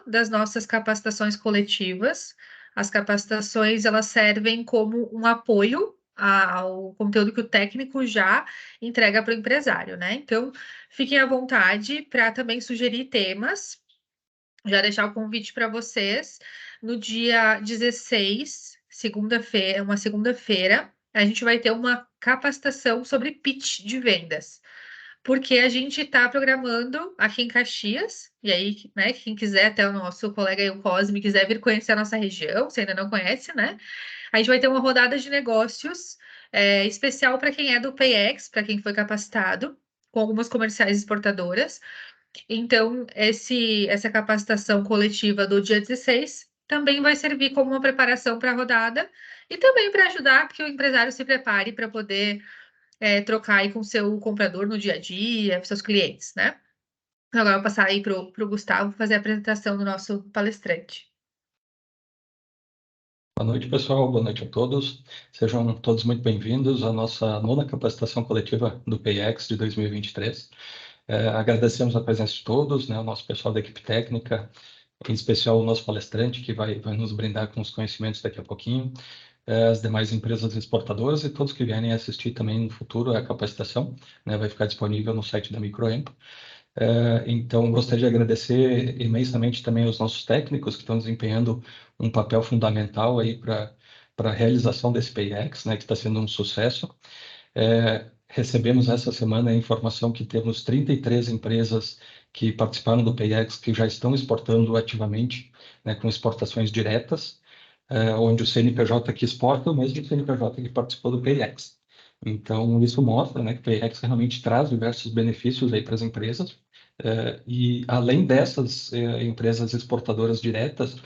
das nossas capacitações coletivas. As capacitações, elas servem como um apoio ao conteúdo que o técnico já entrega para o empresário, né? Então, fiquem à vontade para também sugerir temas. Já deixar o convite para vocês. No dia 16, segunda-feira, uma segunda-feira, a gente vai ter uma capacitação sobre pitch de vendas. Porque a gente está programando aqui em Caxias, e aí, né, quem quiser, até o nosso colega aí, o Cosme, quiser vir conhecer a nossa região, se ainda não conhece, né? A gente vai ter uma rodada de negócios especial para quem é do PayEx, para quem foi capacitado, com algumas comerciais exportadoras. Então, essa capacitação coletiva do dia 16 também vai servir como uma preparação para a rodada e também para ajudar que o empresário se prepare para poder trocar aí com o seu comprador no dia a dia, com seus clientes, né? Agora eu vou passar aí para o Gustavo fazer a apresentação do nosso palestrante. Boa noite, pessoal. Boa noite a todos. Sejam todos muito bem-vindos à nossa nona capacitação coletiva do PayEx de 2023. Agradecemos a presença de todos, né, o nosso pessoal da equipe técnica, em especial o nosso palestrante, que vai nos brindar com os conhecimentos daqui a pouquinho, as demais empresas exportadoras e todos que vierem assistir também no futuro a capacitação, né, vai ficar disponível no site da Microempo. Então, gostaria de agradecer imensamente também aos nossos técnicos que estão desempenhando um papel fundamental aí para a realização desse PayEx, né, que está sendo um sucesso. Recebemos essa semana a informação que temos 33 empresas que participaram do PayEx que já estão exportando ativamente, né, com exportações diretas, onde o CNPJ que exporta é o mesmo CNPJ que participou do PayEx. Então, isso mostra, né, que o PayEx realmente traz diversos benefícios aí para as empresas. E além dessas empresas exportadoras diretas,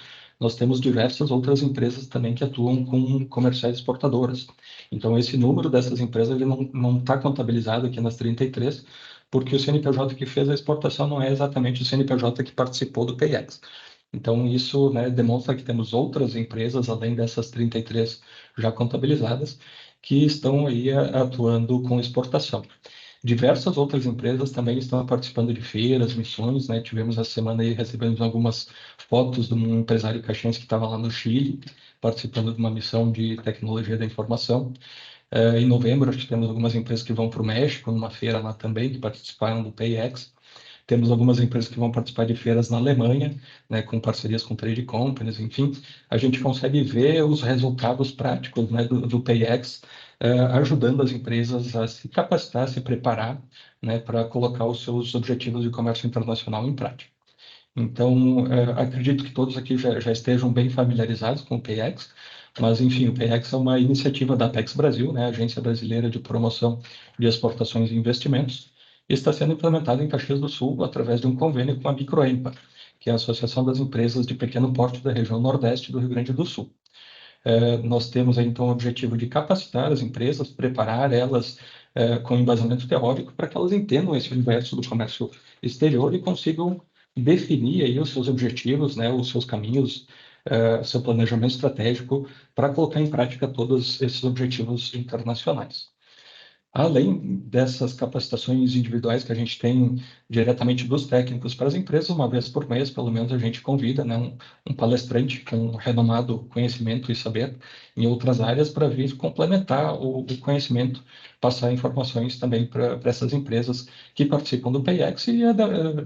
nós temos diversas outras empresas também que atuam com comerciais exportadoras. Então, esse número dessas empresas ele não está contabilizado aqui nas 33, porque o CNPJ que fez a exportação não é exatamente o CNPJ que participou do PayEx. Então, isso, né, demonstra que temos outras empresas, além dessas 33 já contabilizadas, que estão aí atuando com exportação. Diversas outras empresas também estão participando de feiras, missões, né? Tivemos essa semana aí, recebemos algumas fotos de um empresário caxiense que estava lá no Chile, participando de uma missão de tecnologia da informação. Em novembro, acho que temos algumas empresas que vão para o México, numa feira lá também, que participaram do PayEx. Temos algumas empresas que vão participar de feiras na Alemanha, né, com parcerias com trade companies, enfim. A gente consegue ver os resultados práticos, né, do PayEx, ajudando as empresas a se capacitar, se preparar, né, para colocar os seus objetivos de comércio internacional em prática. Então, acredito que todos aqui já estejam bem familiarizados com o PayEx, mas, enfim, o PayEx é uma iniciativa da Apex Brasil, né, Agência Brasileira de Promoção de Exportações e Investimentos, e está sendo implementado em Caxias do Sul através de um convênio com a Microempa, que é a Associação das Empresas de Pequeno Porte da região Nordeste do Rio Grande do Sul. Nós temos, então, o objetivo de capacitar as empresas, preparar elas com embasamento teórico para que elas entendam esse universo do comércio exterior e consigam definir aí os seus objetivos, né, os seus caminhos, seu planejamento estratégico para colocar em prática todos esses objetivos internacionais. Além dessas capacitações individuais que a gente tem diretamente dos técnicos para as empresas, uma vez por mês, pelo menos, a gente convida, né, um palestrante com renomado conhecimento e saber em outras áreas para vir complementar o conhecimento, passar informações também para essas empresas que participam do PayEx e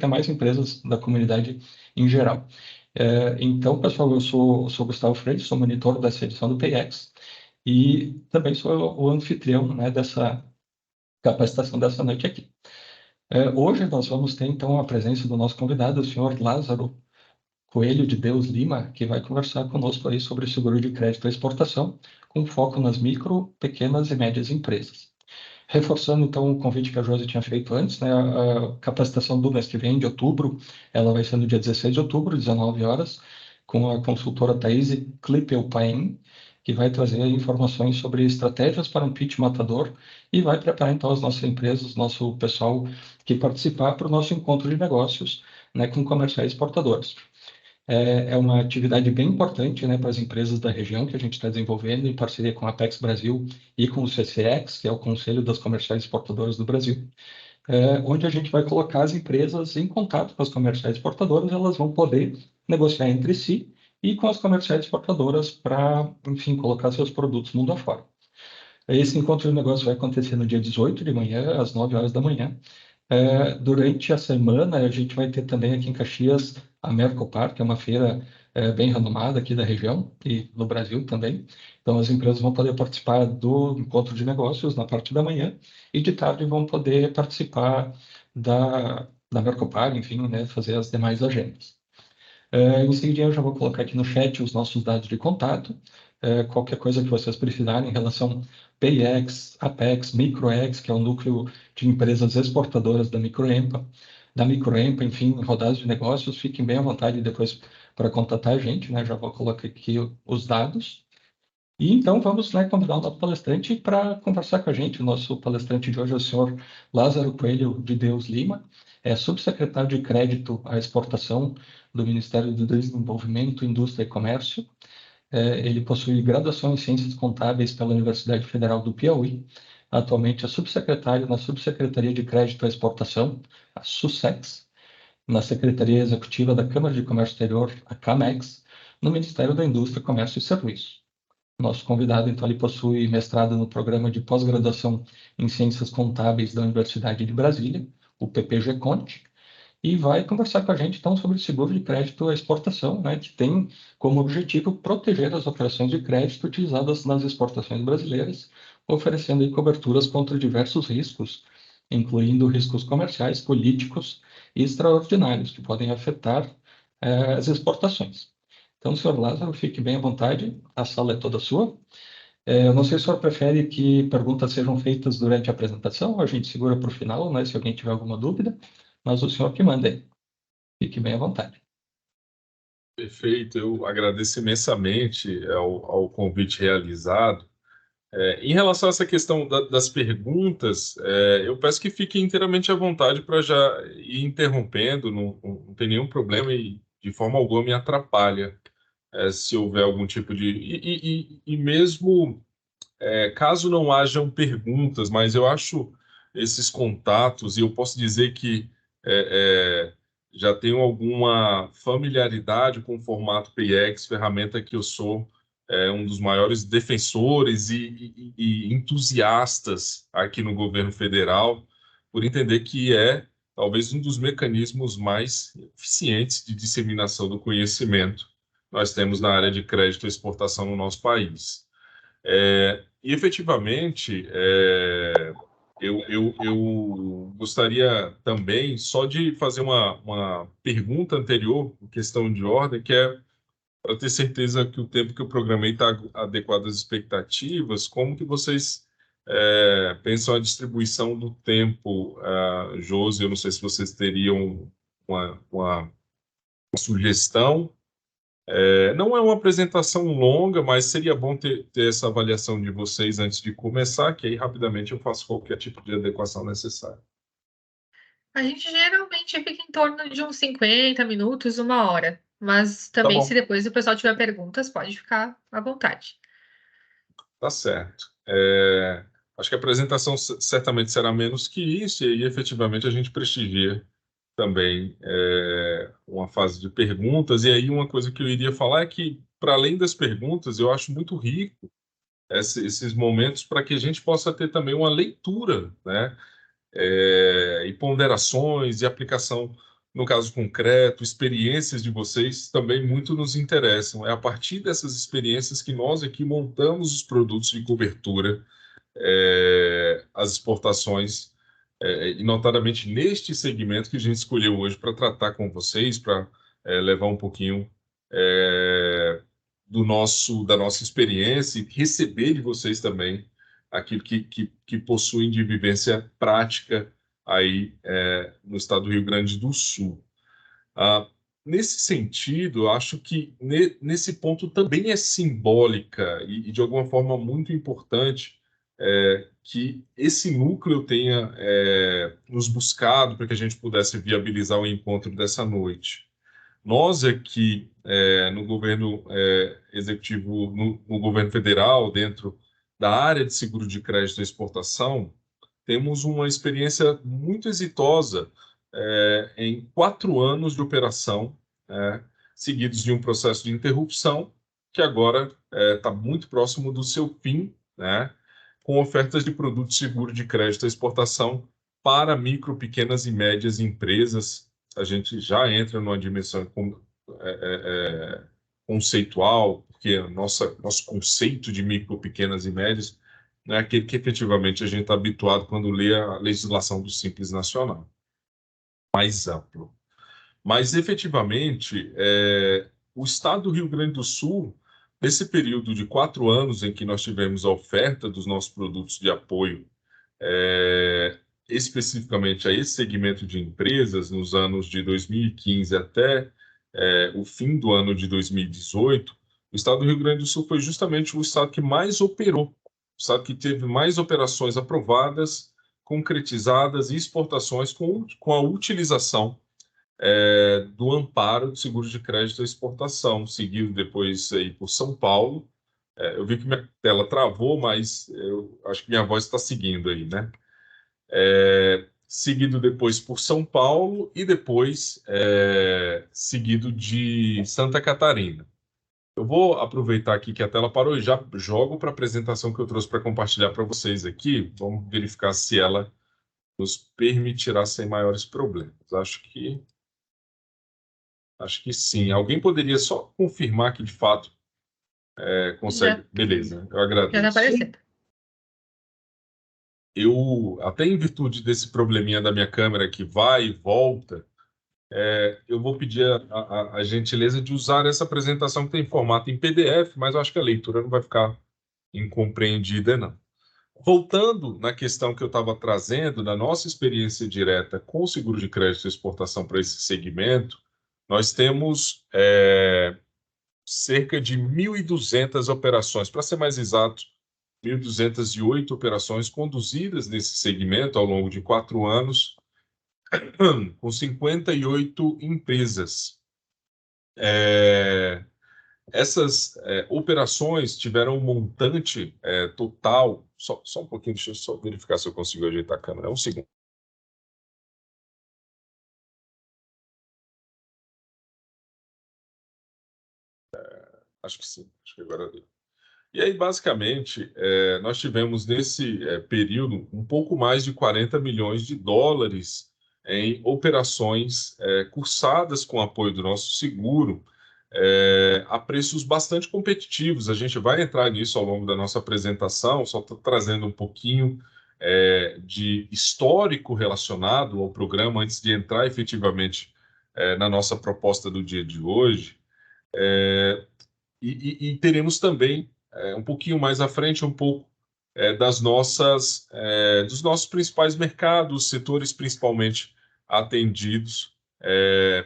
demais empresas da comunidade em geral. Então, pessoal, eu sou Gustavo Freire, sou monitor dessa edição do PayEx e também sou o anfitrião, né, dessa capacitação dessa noite aqui. Hoje nós vamos ter, então, a presença do nosso convidado, o senhor Lázaro Coelho de Deus Lima, que vai conversar conosco aí sobre seguro de crédito à exportação, com foco nas micro, pequenas e médias empresas. Reforçando, então, o convite que a Josi tinha feito antes, né, a capacitação do mês que vem, de outubro, ela vai ser no dia 16 de outubro, 19 horas, com a consultora Thaís Klippel-Paim, que vai trazer informações sobre estratégias para um pitch matador e vai preparar, então, as nossas empresas, nosso pessoal que participar para o nosso encontro de negócios, né, com comerciais exportadores. É uma atividade bem importante, né, para as empresas da região que a gente está desenvolvendo em parceria com a Apex Brasil e com o CCX, que é o Conselho das Comerciais Exportadoras do Brasil, onde a gente vai colocar as empresas em contato com as comerciais exportadoras, elas vão poder negociar entre si e com as comerciais exportadoras para, enfim, colocar seus produtos mundo afora. Esse encontro de negócio vai acontecer no dia 18 de manhã, às 9 horas da manhã. Durante a semana, a gente vai ter também aqui em Caxias a Mercopar, que é uma feira bem renomada aqui da região e no Brasil também. Então, as empresas vão poder participar do encontro de negócios na parte da manhã e de tarde vão poder participar da Mercopar, enfim, né, fazer as demais agendas. Em seguida, eu já vou colocar aqui no chat os nossos dados de contato. Qualquer coisa que vocês precisarem em relação a PayEx, Apex, MicroEx, que é o núcleo de empresas exportadoras da Microempa, enfim, rodadas de negócios, fiquem bem à vontade depois para contatar a gente, né? Já vou colocar aqui os dados. E então vamos, né, convidar o nosso palestrante para conversar com a gente. O nosso palestrante de hoje é o senhor Lázaro Coelho de Deus Lima, é subsecretário de Crédito à Exportação do Ministério do Desenvolvimento, Indústria e Comércio. Ele possui graduação em Ciências Contábeis pela Universidade Federal do Piauí. Atualmente é subsecretário na Subsecretaria de Crédito à Exportação, a SUSEX, na Secretaria Executiva da Câmara de Comércio Exterior, a CAMEX, no Ministério da Indústria, Comércio e Serviços. Nosso convidado, então, ele possui mestrado no Programa de Pós-Graduação em Ciências Contábeis da Universidade de Brasília, o PPG-CONT, e vai conversar com a gente, então, sobre o seguro de crédito à exportação, né, que tem como objetivo proteger as operações de crédito utilizadas nas exportações brasileiras, oferecendo aí coberturas contra diversos riscos, incluindo riscos comerciais, políticos e extraordinários, que podem afetar as exportações. Então, senhor Lázaro, fique bem à vontade, a sala é toda sua. Eu não sei se o senhor prefere que perguntas sejam feitas durante a apresentação, ou a gente segura para o final, né, se alguém tiver alguma dúvida, mas o senhor que manda aí. Fique bem à vontade. Perfeito, eu agradeço imensamente ao convite realizado. Em relação a essa questão das perguntas, eu peço que fiquem inteiramente à vontade para já ir interrompendo, não tem nenhum problema e de forma alguma me atrapalha se houver algum tipo de. E mesmo caso não hajam perguntas, mas eu acho esses contatos, e eu posso dizer que já tenho alguma familiaridade com o formato PX, ferramenta que eu sou um dos maiores defensores e entusiastas aqui no governo federal, por entender que é talvez um dos mecanismos mais eficientes de disseminação do conhecimento que nós temos na área de crédito e exportação no nosso país. E efetivamente, eu gostaria também só de fazer uma pergunta anterior, questão de ordem, que é para ter certeza que o tempo que eu programei está adequado às expectativas. Como que vocês pensam a distribuição do tempo, Josi? Eu não sei se vocês teriam uma sugestão. Não é uma apresentação longa, mas seria bom ter essa avaliação de vocês antes de começar, que aí rapidamente eu faço qualquer tipo de adequação necessária. A gente geralmente fica em torno de uns 50 minutos, 1 hora. Mas Tá também, se bom, depois o pessoal tiver perguntas, pode ficar à vontade. tá certo. Acho que a apresentação certamente será menos que isso, e aí efetivamente a gente prestigia também uma fase de perguntas. E aí uma coisa que eu iria falar é que, para além das perguntas, eu acho muito rico esses momentos para que a gente possa ter também uma leitura, né? E ponderações e aplicação, no caso concreto, experiências de vocês também muito nos interessam. É a partir dessas experiências que nós aqui montamos os produtos de cobertura, as exportações, e notadamente neste segmento que a gente escolheu hoje para tratar com vocês, para levar um pouquinho da nossa experiência e receber de vocês também aquilo que possuem de vivência prática aí no estado do Rio Grande do Sul. Nesse sentido, eu acho que nesse ponto também é simbólica e de alguma forma muito importante que esse núcleo tenha nos buscado para que a gente pudesse viabilizar o encontro dessa noite. Nós aqui no governo executivo, no governo federal, dentro da área de seguro de crédito e exportação, temos uma experiência muito exitosa em 4 anos de operação, seguidos de um processo de interrupção, que agora está muito próximo do seu fim, né, com ofertas de produtos seguros de crédito à exportação para micro, pequenas e médias empresas. A gente já entra numa dimensão conceitual, porque nosso conceito de micro, pequenas e médias não é aquele que efetivamente a gente está habituado quando lê a legislação do Simples Nacional, mais amplo. Mas, efetivamente, o Estado do Rio Grande do Sul, nesse período de 4 anos em que nós tivemos a oferta dos nossos produtos de apoio, especificamente a esse segmento de empresas, nos anos de 2015 até o fim do ano de 2018, o Estado do Rio Grande do Sul foi justamente o Estado que mais operou, o Estado que teve mais operações aprovadas, concretizadas e exportações com a utilização do amparo de seguro de crédito à exportação, seguido depois aí por São Paulo. Eu vi que minha tela travou, mas eu acho que minha voz está seguindo aí, né? Seguido depois por São Paulo e depois seguido de Santa Catarina. Eu vou aproveitar aqui que a tela parou e já jogo para a apresentação que eu trouxe para compartilhar para vocês aqui. Vamos verificar se ela nos permitirá sem maiores problemas. Acho que sim. Alguém poderia só confirmar que, de fato, consegue. Beleza, eu agradeço. Já está aparecendo. Eu, até em virtude desse probleminha da minha câmera que vai e volta, eu vou pedir a gentileza de usar essa apresentação que tem formato em PDF, mas eu acho que a leitura não vai ficar incompreendida, não. Voltando na questão que eu estava trazendo, da nossa experiência direta com o seguro de crédito e exportação para esse segmento, nós temos cerca de 1.200 operações, para ser mais exato, 1.208 operações conduzidas nesse segmento ao longo de 4 anos, com 58 empresas. Essas operações tiveram um montante total. Só um pouquinho, deixa eu só verificar se eu consigo ajeitar a câmera. Um segundo. Acho que sim, acho que agora deu. E aí, basicamente, nós tivemos nesse período um pouco mais de 40 milhões de dólares em operações cursadas com apoio do nosso seguro, a preços bastante competitivos. A gente vai entrar nisso ao longo da nossa apresentação, só estou trazendo um pouquinho de histórico relacionado ao programa antes de entrar efetivamente na nossa proposta do dia de hoje. E teremos também, um pouquinho mais à frente, um pouco dos nossos principais mercados, setores principalmente atendidos,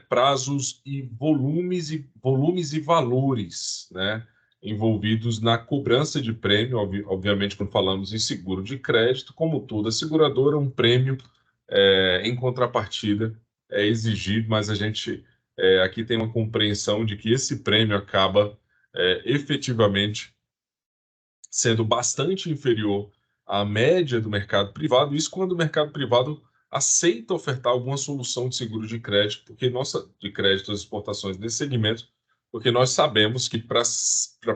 prazos e volumes e valores, né, envolvidos na cobrança de prêmio. Obviamente, quando falamos em seguro de crédito, como toda seguradora, um prêmio em contrapartida é exigido, mas a gente aqui tem uma compreensão de que esse prêmio acaba efetivamente sendo bastante inferior à média do mercado privado, isso quando o mercado privado aceita ofertar alguma solução de seguro de crédito, de crédito às exportações nesse segmento, porque nós sabemos que para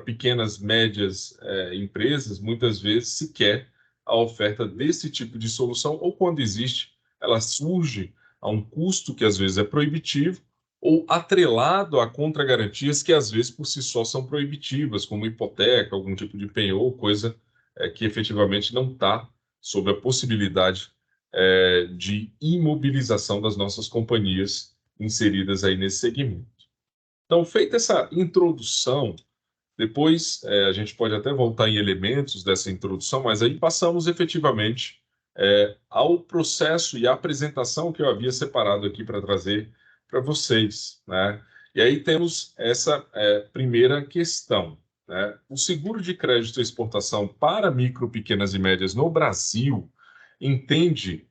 pequenas, médias empresas, muitas vezes se quer a oferta desse tipo de solução, ou quando existe, ela surge a um custo que às vezes é proibitivo, ou atrelado a contragarantias que, às vezes, por si só são proibitivas, como hipoteca, algum tipo de penhor, coisa que efetivamente não está sob a possibilidade de imobilização das nossas companhias inseridas aí nesse segmento. Então, feita essa introdução, depois a gente pode até voltar em elementos dessa introdução, mas aí passamos efetivamente ao processo e à apresentação que eu havia separado aqui para trazer para vocês, né? E aí temos essa primeira questão, né? O seguro de crédito e exportação para micro, pequenas e médias no Brasil entende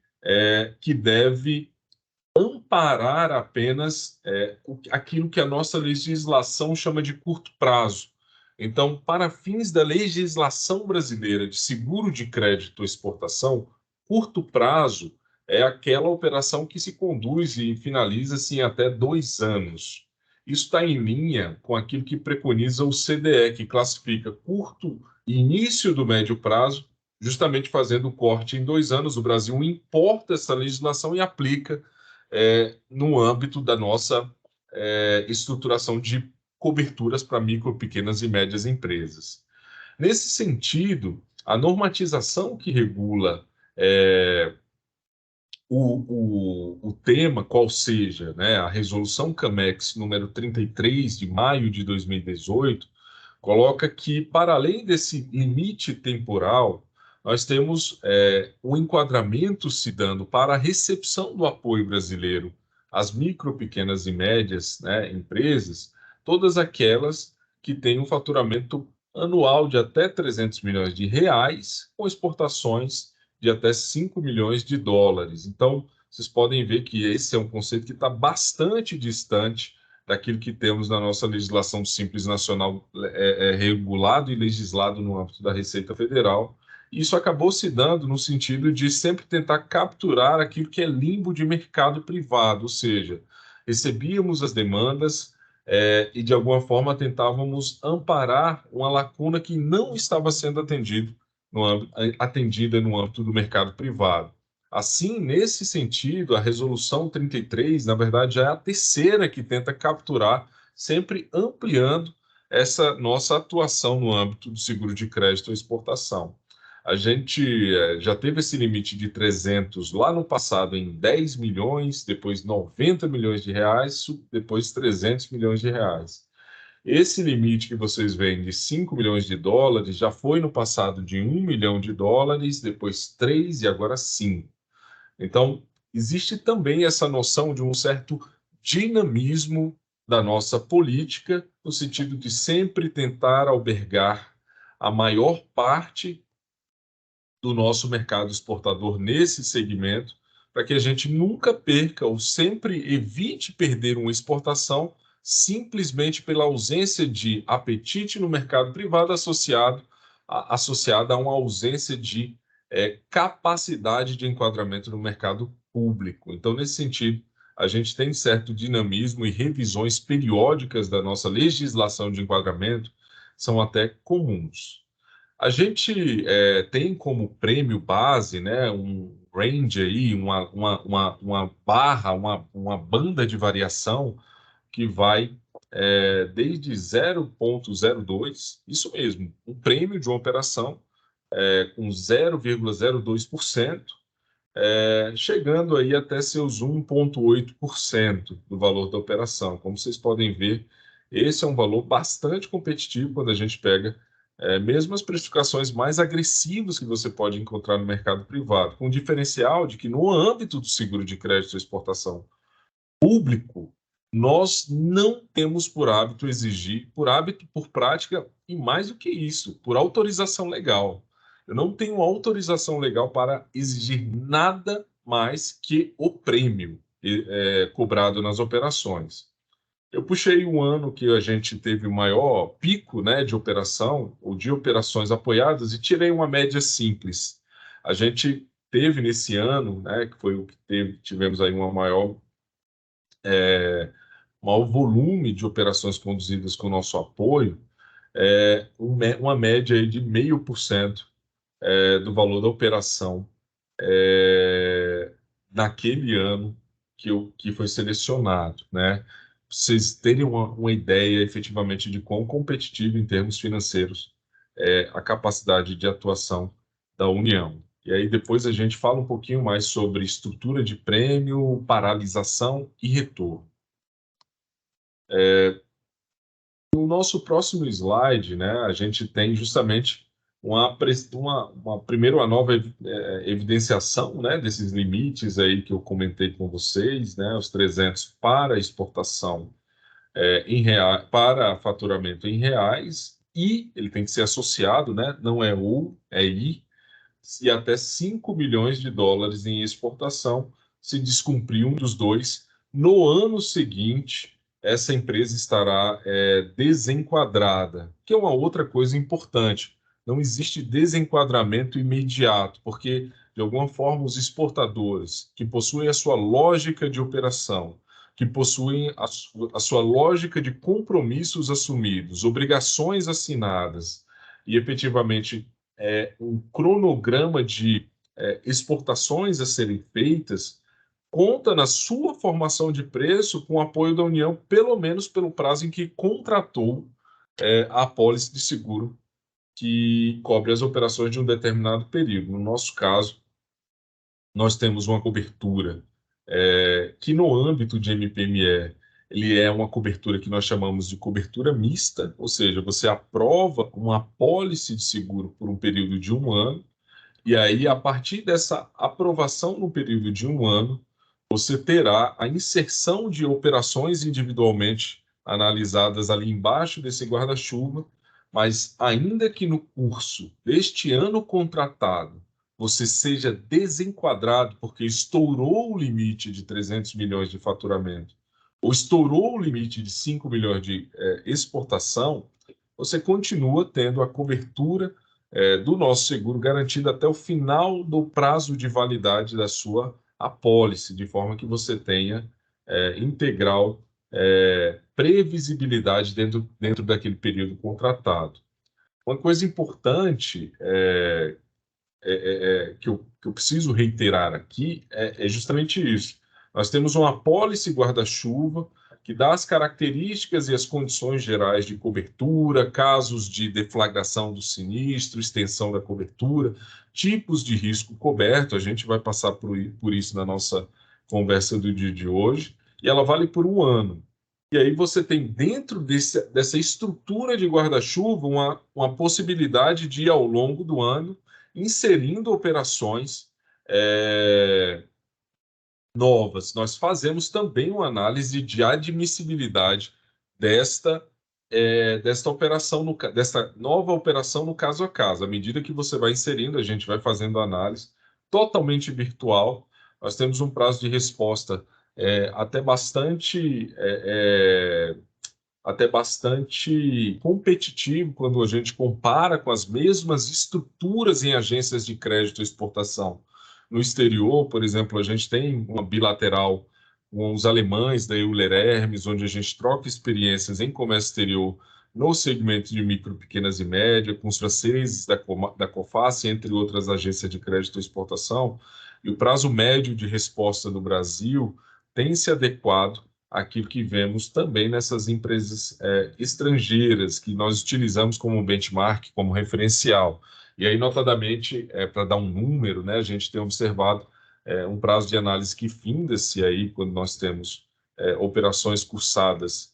que deve amparar apenas aquilo que a nossa legislação chama de curto prazo. Então, para fins da legislação brasileira de seguro de crédito ou exportação, curto prazo é aquela operação que se conduz e finaliza-se em até 2 anos. Isso está em linha com aquilo que preconiza o CDE, que classifica curto e início do médio prazo, justamente fazendo o corte em 2 anos. O Brasil importa essa legislação e aplica no âmbito da nossa estruturação de coberturas para micro, pequenas e médias empresas. Nesse sentido, a normatização que regula o tema, qual seja, né, a resolução CAMEX número 33 de maio de 2018, coloca que, para além desse limite temporal, nós temos um enquadramento se dando para a recepção do apoio brasileiro às micro, pequenas e médias, né, empresas, todas aquelas que têm um faturamento anual de até 300 milhões de reais, com exportações de até 5 milhões de dólares. Então, vocês podem ver que esse é um conceito que está bastante distante daquilo que temos na nossa legislação simples nacional regulado e legislado no âmbito da Receita Federal. Isso acabou se dando no sentido de sempre tentar capturar aquilo que é limbo de mercado privado, ou seja, recebíamos as demandas e, de alguma forma, tentávamos amparar uma lacuna que não estava sendo atendida no âmbito do mercado privado. Assim, nesse sentido, a Resolução 33, na verdade, já é a terceira que tenta capturar, sempre ampliando essa nossa atuação no âmbito do seguro de crédito à exportação. A gente já teve esse limite de 300 lá no passado em 10 milhões, depois 90 milhões de reais, depois 300 milhões de reais. Esse limite que vocês veem de 5 milhões de dólares já foi no passado de 1 milhão de dólares, depois 3 e agora 5. Então, existe também essa noção de um certo dinamismo da nossa política, no sentido de sempre tentar albergar a maior parte do nosso mercado exportador nesse segmento, para que a gente nunca perca ou sempre evite perder uma exportação simplesmente pela ausência de apetite no mercado privado associada a uma ausência de capacidade de enquadramento no mercado público. Então, nesse sentido, a gente tem certo dinamismo e revisões periódicas da nossa legislação de enquadramento são até comuns. A gente tem como prêmio base, né, um range aí, uma barra, uma banda de variação que vai desde 0,02, isso mesmo, um prêmio de uma operação com 0,02%, chegando aí até seus 1,8% do valor da operação. Como vocês podem ver, esse é um valor bastante competitivo quando a gente pega mesmo as precificações mais agressivas que você pode encontrar no mercado privado, com o diferencial de que no âmbito do seguro de crédito e exportação público, nós não temos por hábito exigir, por prática, e mais do que isso, por autorização legal. Eu não tenho autorização legal para exigir nada mais que o prêmio cobrado nas operações. Eu puxei um ano que a gente teve o maior pico, né, de operação, ou de operações apoiadas, e tirei uma média simples. A gente teve nesse ano, né, que foi o que tivemos aí uma maior volume de operações conduzidas com o nosso apoio, uma média aí de 0,5% do valor da operação naquele ano que foi selecionado, né? Vocês terem uma ideia efetivamente de quão competitivo em termos financeiros é a capacidade de atuação da União. E aí depois a gente fala um pouquinho mais sobre estrutura de prêmio, paralisação e retorno. No nosso próximo slide, né, a gente tem justamente primeiro uma nova evidenciação, né, desses limites aí que eu comentei com vocês, né, os 300 para exportação para faturamento em reais, e ele tem que ser associado, né, não é ou, é i, e até 5 milhões de dólares em exportação, se descumprir um dos dois. No ano seguinte, essa empresa estará desenquadrada, que é uma outra coisa importante. Não existe desenquadramento imediato, porque, de alguma forma, os exportadores, que possuem a sua lógica de operação, que possuem a sua lógica de compromissos assumidos, obrigações assinadas e, efetivamente, um cronograma de exportações a serem feitas, conta na sua formação de preço com o apoio da União, pelo menos pelo prazo em que contratou a apólice de seguro que cobre as operações de um determinado período. No nosso caso, nós temos uma cobertura que, no âmbito de MPME, ele é uma cobertura que nós chamamos de cobertura mista, ou seja, você aprova uma apólice de seguro por um período de 1 ano, e aí, a partir dessa aprovação no período de 1 ano, você terá a inserção de operações individualmente analisadas ali embaixo desse guarda-chuva, mas ainda que no curso deste ano contratado você seja desenquadrado porque estourou o limite de 300 milhões de faturamento ou estourou o limite de 5 milhões de exportação, você continua tendo a cobertura do nosso seguro garantido até o final do prazo de validade da sua apólice, de forma que você tenha integral previsibilidade dentro daquele período contratado. Uma coisa importante que eu preciso reiterar aqui é justamente isso. Nós temos uma apólice guarda-chuva que dá as características e as condições gerais de cobertura, casos de deflagração do sinistro, extensão da cobertura, tipos de risco coberto. A gente vai passar por isso na nossa conversa do dia de hoje, e ela vale por 1 ano. E aí você tem dentro dessa estrutura de guarda-chuva uma possibilidade de ir ao longo do ano inserindo operações novas. Nós fazemos também uma análise de admissibilidade desta operação, desta nova operação no caso a caso. À medida que você vai inserindo, a gente vai fazendo análise totalmente virtual. Nós temos um prazo de resposta até bastante competitivo quando a gente compara com as mesmas estruturas em agências de crédito e exportação. No exterior, por exemplo, a gente tem uma bilateral com os alemães da Euler Hermes, onde a gente troca experiências em comércio exterior no segmento de micro, pequenas e médias, com os franceses da COFACE, entre outras agências de crédito e exportação, e o prazo médio de resposta no Brasil tem se adequado àquilo que vemos também nessas empresas estrangeiras, que nós utilizamos como benchmark, como referencial. E aí, notadamente, para dar um número, né, a gente tem observado um prazo de análise que finda-se aí quando nós temos operações cursadas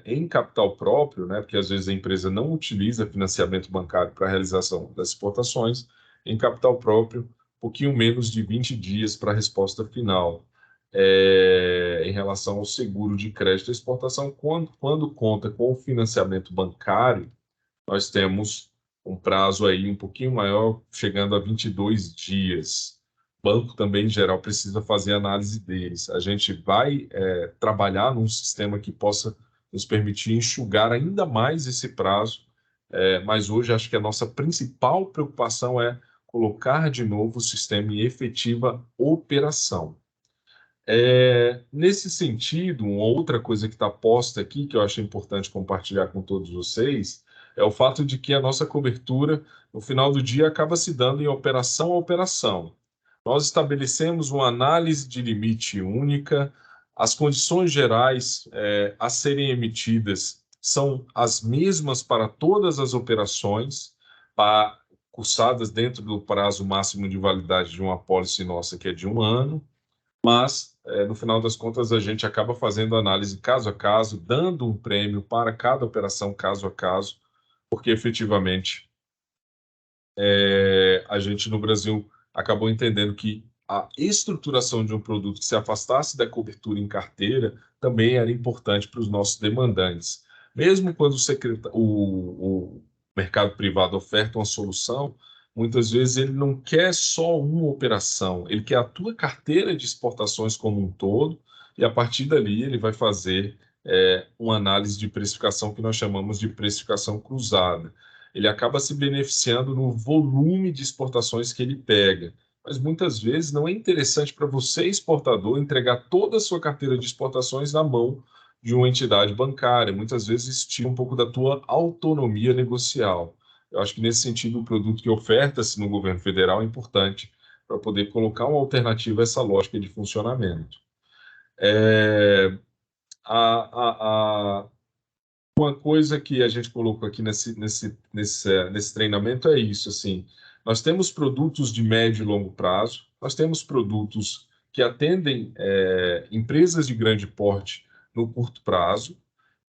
em capital próprio, né, porque às vezes a empresa não utiliza financiamento bancário para a realização das exportações, em capital próprio, um pouquinho menos de 20 dias para a resposta final. Em relação ao seguro de crédito e exportação, quando conta com o financiamento bancário, nós temos um prazo aí um pouquinho maior, chegando a 22 dias. O banco também, em geral, precisa fazer análise deles. A gente vai trabalhar num sistema que possa nos permitir enxugar ainda mais esse prazo, mas hoje acho que a nossa principal preocupação é colocar de novo o sistema em efetiva operação. Nesse sentido, uma outra coisa que está posta aqui, que eu acho importante compartilhar com todos vocês, é o fato de que a nossa cobertura, no final do dia, acaba se dando em operação a operação. Nós estabelecemos uma análise de limite única, as condições gerais a serem emitidas são as mesmas para todas as operações, cursadas dentro do prazo máximo de validade de uma apólice nossa, que é de 1 ano, mas, no final das contas, a gente acaba fazendo análise caso a caso, dando um prêmio para cada operação caso a caso, porque efetivamente a gente no Brasil acabou entendendo que a estruturação de um produto que se afastasse da cobertura em carteira também era importante para os nossos demandantes. Mesmo quando o mercado privado oferta uma solução, muitas vezes ele não quer só uma operação, ele quer a tua carteira de exportações como um todo, e a partir dali ele vai fazer uma análise de precificação que nós chamamos de precificação cruzada. Ele acaba se beneficiando no volume de exportações que ele pega. mas muitas vezes não é interessante para você, exportador, entregar toda a sua carteira de exportações na mão de uma entidade bancária. Muitas vezes isso tira um pouco da tua autonomia negocial. Eu acho que, nesse sentido, o produto que oferta-se no governo federal é importante para poder colocar uma alternativa a essa lógica de funcionamento. Uma coisa que a gente colocou aqui nesse treinamento é isso, assim, nós temos produtos de médio e longo prazo, nós temos produtos que atendem empresas de grande porte no curto prazo,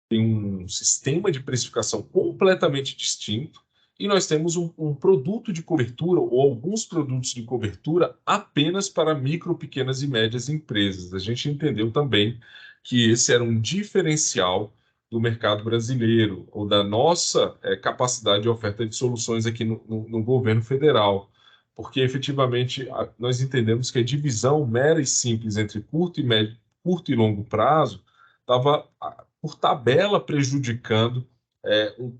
tem um sistema de precificação completamente distinto, e nós temos um produto de cobertura ou alguns produtos de cobertura apenas para micro, pequenas e médias empresas. A gente entendeu também que esse era um diferencial do mercado brasileiro ou da nossa capacidade de oferta de soluções aqui no governo federal, porque efetivamente nós entendemos que a divisão mera e simples entre curto e longo prazo estava por tabela prejudicando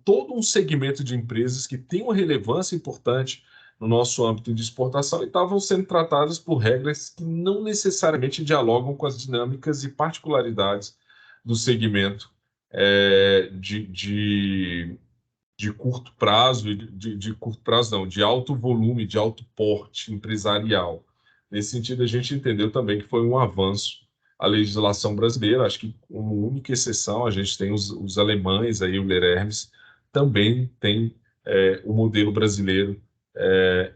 todo um segmento de empresas que tem uma relevância importante no nosso âmbito de exportação e estavam sendo tratadas por regras que não necessariamente dialogam com as dinâmicas e particularidades do segmento de curto prazo, de curto prazo não, de alto volume, de alto porte empresarial. Nesse sentido, a gente entendeu também que foi um avanço a legislação brasileira. Acho que, como única exceção, a gente tem os alemães, aí o Lerhermes, também tem o modelo brasileiro,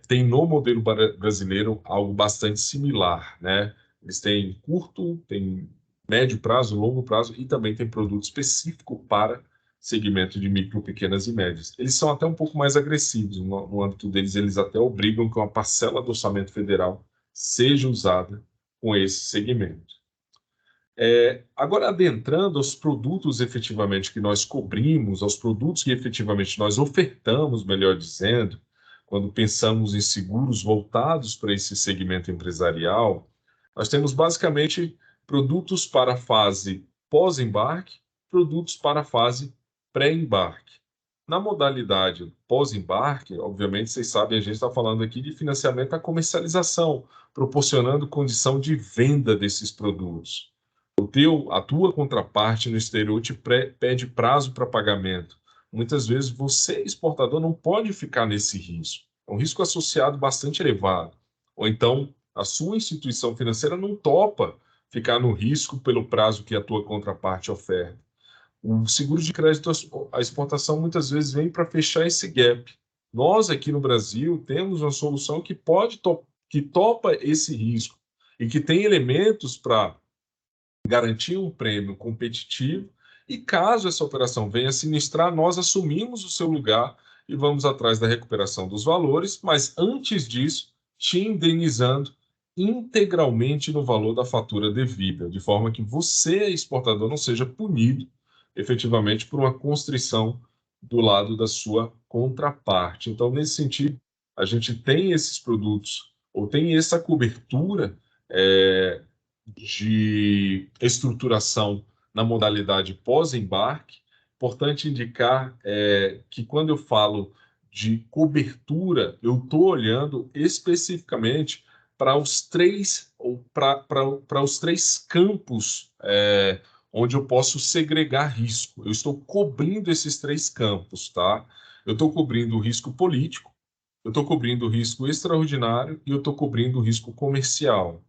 tem no modelo brasileiro algo bastante similar, né? Eles têm curto, tem médio prazo, longo prazo e também tem produto específico para segmento de micro, pequenas e médias. Eles são até um pouco mais agressivos no âmbito deles, eles até obrigam que uma parcela do orçamento federal seja usada com esse segmento. Agora, adentrando aos produtos efetivamente que nós cobrimos, aos produtos que efetivamente nós ofertamos, melhor dizendo, quando pensamos em seguros voltados para esse segmento empresarial, nós temos basicamente produtos para a fase pós-embarque, produtos para a fase pré-embarque. Na modalidade pós-embarque, obviamente, vocês sabem, a gente está falando aqui de financiamento à comercialização, proporcionando condição de venda desses produtos. A tua contraparte no exterior te pede prazo para pagamento. Muitas vezes você, exportador, não pode ficar nesse risco. É um risco associado bastante elevado. Ou então, a sua instituição financeira não topa ficar no risco pelo prazo que a tua contraparte oferta. O seguro de crédito à exportação muitas vezes vem para fechar esse gap. Nós aqui no Brasil temos uma solução que topa esse risco e que tem elementos para garantir um prêmio competitivo e, caso essa operação venha a sinistrar, nós assumimos o seu lugar e vamos atrás da recuperação dos valores, mas antes disso, te indenizando integralmente no valor da fatura devida, de forma que você, exportador, não seja punido efetivamente por uma constrição do lado da sua contraparte. Então, nesse sentido, a gente tem esses produtos ou tem essa cobertura de estruturação na modalidade pós-embarque. Importante indicar que, quando eu falo de cobertura, eu estou olhando especificamente para os três campos onde eu posso segregar risco. Eu estou cobrindo esses três campos, tá? Eu estou cobrindo o risco político, eu estou cobrindo o risco extraordinário e eu estou cobrindo o risco comercial.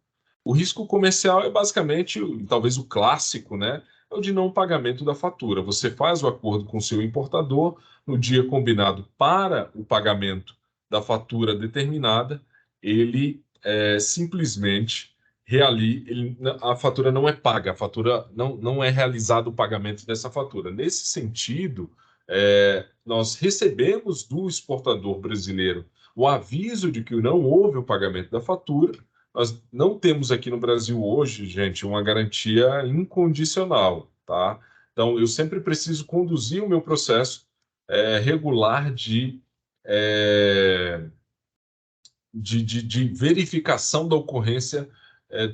O risco comercial é basicamente, talvez o clássico, né? É o de não pagamento da fatura. Você faz o acordo com o seu importador, no dia combinado para o pagamento da fatura determinada, ele simplesmente a fatura não é paga, a fatura não é realizado o pagamento dessa fatura. Nesse sentido, nós recebemos do exportador brasileiro o aviso de que não houve o pagamento da fatura. Nós não temos aqui no Brasil hoje, gente, uma garantia incondicional, tá? Então, eu sempre preciso conduzir o meu processo regular de verificação da ocorrência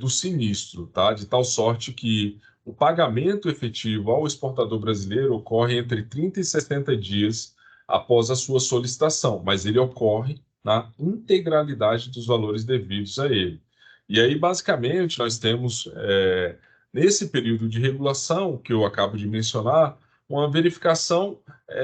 do sinistro, tá? De tal sorte que o pagamento efetivo ao exportador brasileiro ocorre entre 30 e 60 dias após a sua solicitação, mas ele ocorre na integralidade dos valores devidos a ele. E aí, basicamente, nós temos, nesse período de regulação que eu acabo de mencionar, uma verificação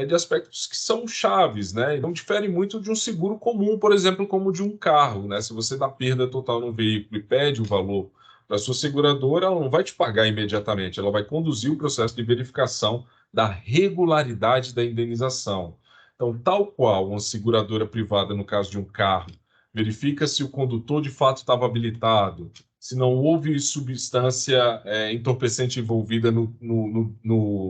de aspectos que são chaves, né? E não difere muito de um seguro comum, por exemplo, como de um carro, né? Se você dá perda total no veículo e pede o valor para sua seguradora, ela não vai te pagar imediatamente, ela vai conduzir o processo de verificação da regularidade da indenização. Então, tal qual uma seguradora privada, no caso de um carro, verifica se o condutor de fato estava habilitado, se não houve substância entorpecente envolvida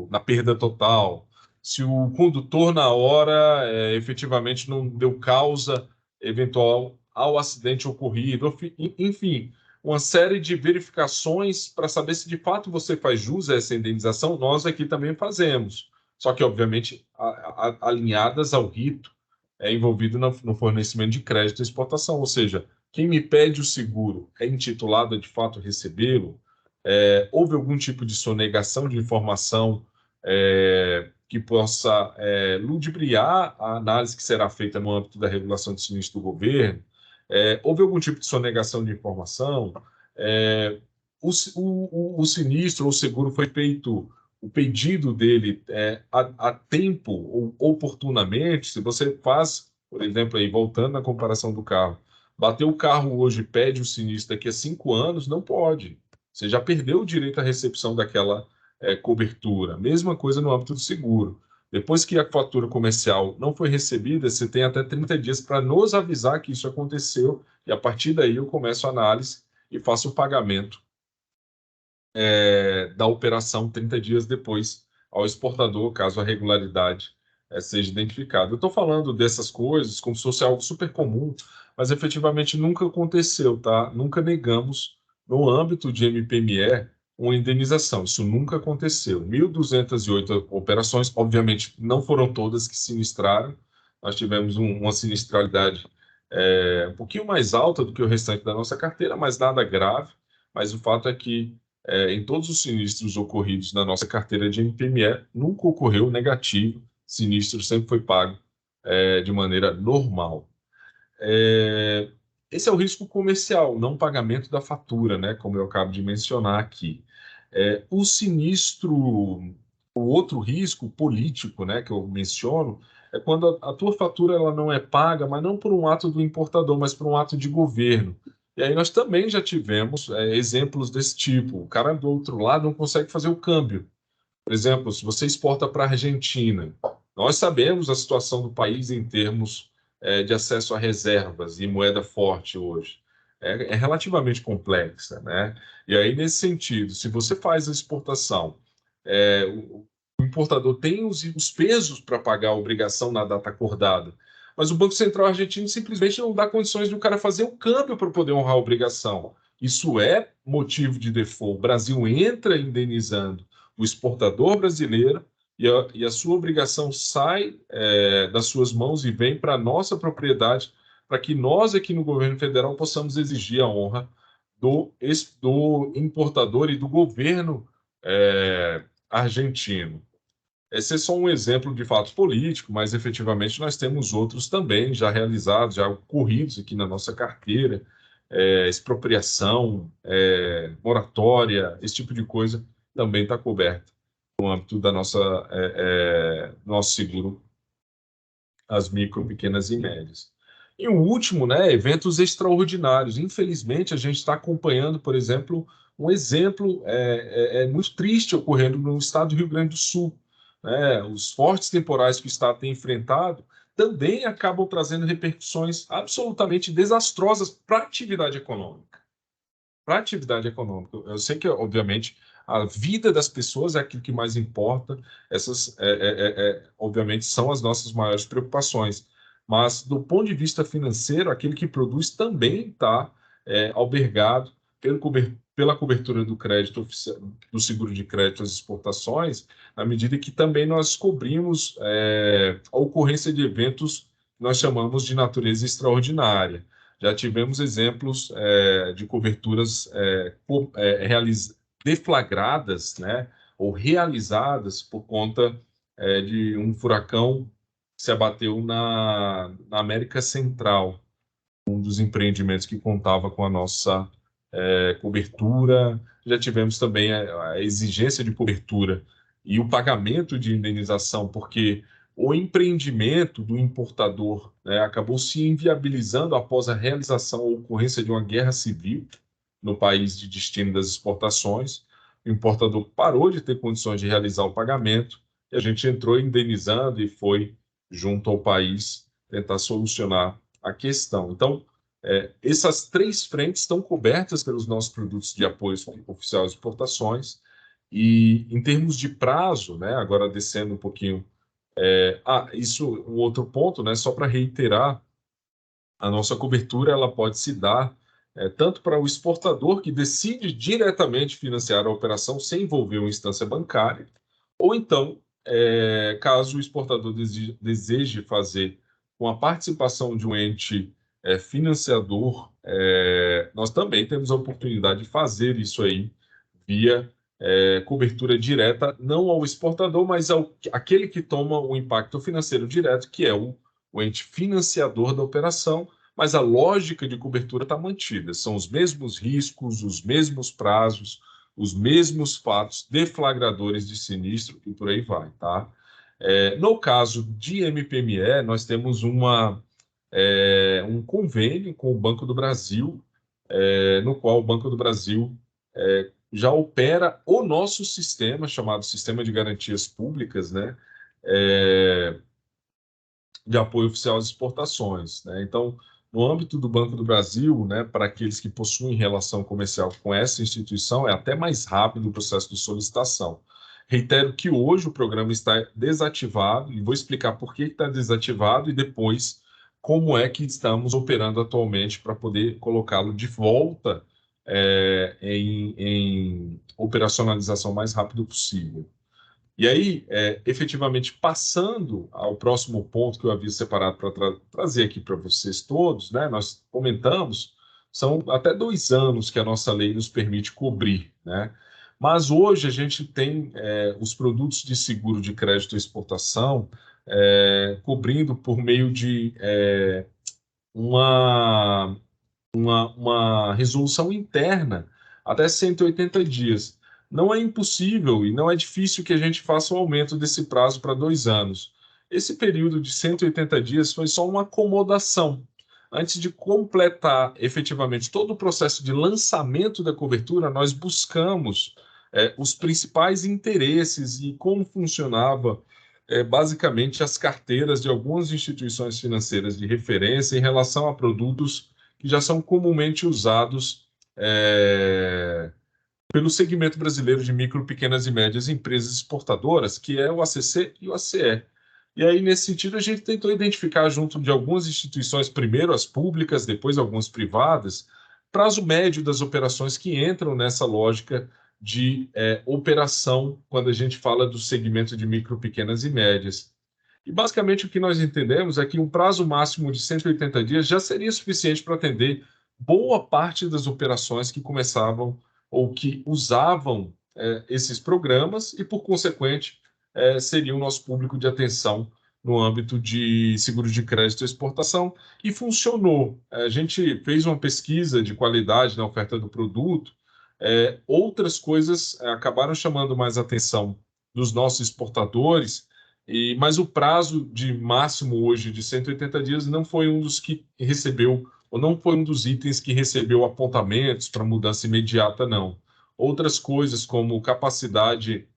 na perda total, se o condutor, na hora, efetivamente não deu causa eventual ao acidente ocorrido, enfim, uma série de verificações para saber se de fato você faz jus a essa indenização, nós aqui também fazemos. Só que, obviamente, alinhadas ao rito envolvido no fornecimento de crédito e exportação, ou seja, quem me pede o seguro é intitulado a de fato recebê-lo? Houve algum tipo de sonegação de informação que possa ludibriar a análise que será feita no âmbito da regulação de sinistro do governo? Houve algum tipo de sonegação de informação? O sinistro ou seguro foi feito, o pedido dele a tempo ou oportunamente? Se você faz, por exemplo, aí, voltando na comparação do carro, bateu o carro hoje e pede o sinistro daqui a 5 anos, não pode. Você já perdeu o direito à recepção daquela cobertura. Mesma coisa no âmbito do seguro. Depois que a fatura comercial não foi recebida, você tem até 30 dias para nos avisar que isso aconteceu, e a partir daí eu começo a análise e faço o pagamento da operação 30 dias depois ao exportador, caso a regularidade seja identificada. Eu estou falando dessas coisas como se fosse algo super comum, mas efetivamente nunca aconteceu, tá? Nunca negamos, no âmbito de MPME, uma indenização. Isso nunca aconteceu. 1.208 operações, obviamente, não foram todas que sinistraram. Nós tivemos uma sinistralidade um pouquinho mais alta do que o restante da nossa carteira, mas nada grave. Mas o fato é que em todos os sinistros ocorridos na nossa carteira de MPME, nunca ocorreu negativo, sinistro sempre foi pago de maneira normal. Esse é o risco comercial, não pagamento da fatura, né, como eu acabo de mencionar aqui. O sinistro, o outro risco político, né, que eu menciono, é quando a tua fatura ela não é paga, mas não por um ato do importador, mas por um ato de governo. E aí nós também já tivemos exemplos desse tipo. O cara do outro lado não consegue fazer o câmbio. Por exemplo, se você exporta para a Argentina, nós sabemos a situação do país em termos de acesso a reservas e moeda forte hoje. É relativamente complexa, né? E aí, nesse sentido, se você faz a exportação, o importador tem os pesos para pagar a obrigação na data acordada, mas o Banco Central argentino simplesmente não dá condições do cara fazer o câmbio para poder honrar a obrigação. Isso é motivo de default. O Brasil entra indenizando o exportador brasileiro e a sua obrigação sai das suas mãos e vem para a nossa propriedade, para que nós aqui no governo federal possamos exigir a honra do importador e do governo argentino. Esse é só um exemplo de fato político, mas efetivamente nós temos outros também já realizados, já ocorridos aqui na nossa carteira, expropriação, moratória, esse tipo de coisa também está coberto no âmbito da nosso seguro às micro, pequenas e médias. E o último, né, eventos extraordinários. Infelizmente, a gente está acompanhando, por exemplo, um exemplo muito triste ocorrendo no estado do Rio Grande do Sul. Né? Os fortes temporais que o estado tem enfrentado também acabam trazendo repercussões absolutamente desastrosas para a atividade econômica. Para a atividade econômica. Eu sei que, obviamente, a vida das pessoas é aquilo que mais importa. Essas, obviamente, são as nossas maiores preocupações. Mas, do ponto de vista financeiro, aquele que produz também está albergado pela cobertura do crédito oficial, do seguro de crédito às exportações, na medida que também nós cobrimos a ocorrência de eventos que nós chamamos de natureza extraordinária. Já tivemos exemplos de coberturas deflagradas, né, ou realizadas por conta de um furacão que se abateu na América Central. um dos empreendimentos que contava com a nossa cobertura. Já tivemos também a exigência de cobertura e o pagamento de indenização, porque o empreendimento do importador, né, acabou se inviabilizando após a realização ou ocorrência de uma guerra civil no país de destino das exportações. O importador parou de ter condições de realizar o pagamento e a gente entrou indenizando e foi junto ao país tentar solucionar a questão. Então, essas 3 frentes estão cobertas pelos nossos produtos de apoio oficial às exportações. E em termos de prazo, né, agora descendo um pouquinho, isso um outro ponto, né, só para reiterar, a nossa cobertura ela pode se dar tanto para o exportador que decide diretamente financiar a operação sem envolver uma instância bancária, ou então, caso o exportador deseje fazer com a participação de um ente financiador, nós também temos a oportunidade de fazer isso aí via cobertura direta, não ao exportador, mas àquele que toma o impacto financeiro direto, que é o ente financiador da operação, mas a lógica de cobertura está mantida. São os mesmos riscos, os mesmos prazos, os mesmos fatos deflagradores de sinistro e por aí vai, tá? No caso de MPME, nós temos um convênio com o Banco do Brasil, no qual o Banco do Brasil já opera o nosso sistema, chamado Sistema de Garantias Públicas, né? De apoio oficial às exportações, né? Então, no âmbito do Banco do Brasil, né, para aqueles que possuem relação comercial com essa instituição, é até mais rápido o processo de solicitação. Reitero que hoje o programa está desativado, e vou explicar por que está desativado e depois como é que estamos operando atualmente para poder colocá-lo de volta em operacionalização o mais rápido possível. E aí, efetivamente, passando ao próximo ponto que eu havia separado para trazer aqui para vocês todos, né, nós comentamos, são até 2 anos que a nossa lei nos permite cobrir, né? Mas hoje a gente tem os produtos de seguro de crédito e exportação cobrindo por meio de uma resolução interna até 180 dias. Não é impossível e não é difícil que a gente faça um aumento desse prazo para 2 anos. Esse período de 180 dias foi só uma acomodação. Antes de completar efetivamente todo o processo de lançamento da cobertura, nós buscamos os principais interesses e como funcionava basicamente as carteiras de algumas instituições financeiras de referência em relação a produtos que já são comumente usados pelo segmento brasileiro de micro, pequenas e médias empresas exportadoras, que é o ACC e o ACE. E aí, nesse sentido, a gente tentou identificar junto de algumas instituições, primeiro as públicas, depois algumas privadas, prazo médio das operações que entram nessa lógica de operação, quando a gente fala do segmento de micro, pequenas e médias. E basicamente o que nós entendemos é que um prazo máximo de 180 dias já seria suficiente para atender boa parte das operações que começavam ou que usavam esses programas e, por consequente, seria o nosso público de atenção no âmbito de seguro de crédito e exportação. E funcionou. A gente fez uma pesquisa de qualidade na oferta do produto. Outras coisas acabaram chamando mais atenção dos nossos exportadores, mas o prazo de máximo hoje de 180 dias não foi um dos que recebeu, ou não foi um dos itens que recebeu apontamentos para mudança imediata, não. Outras coisas, como capacidade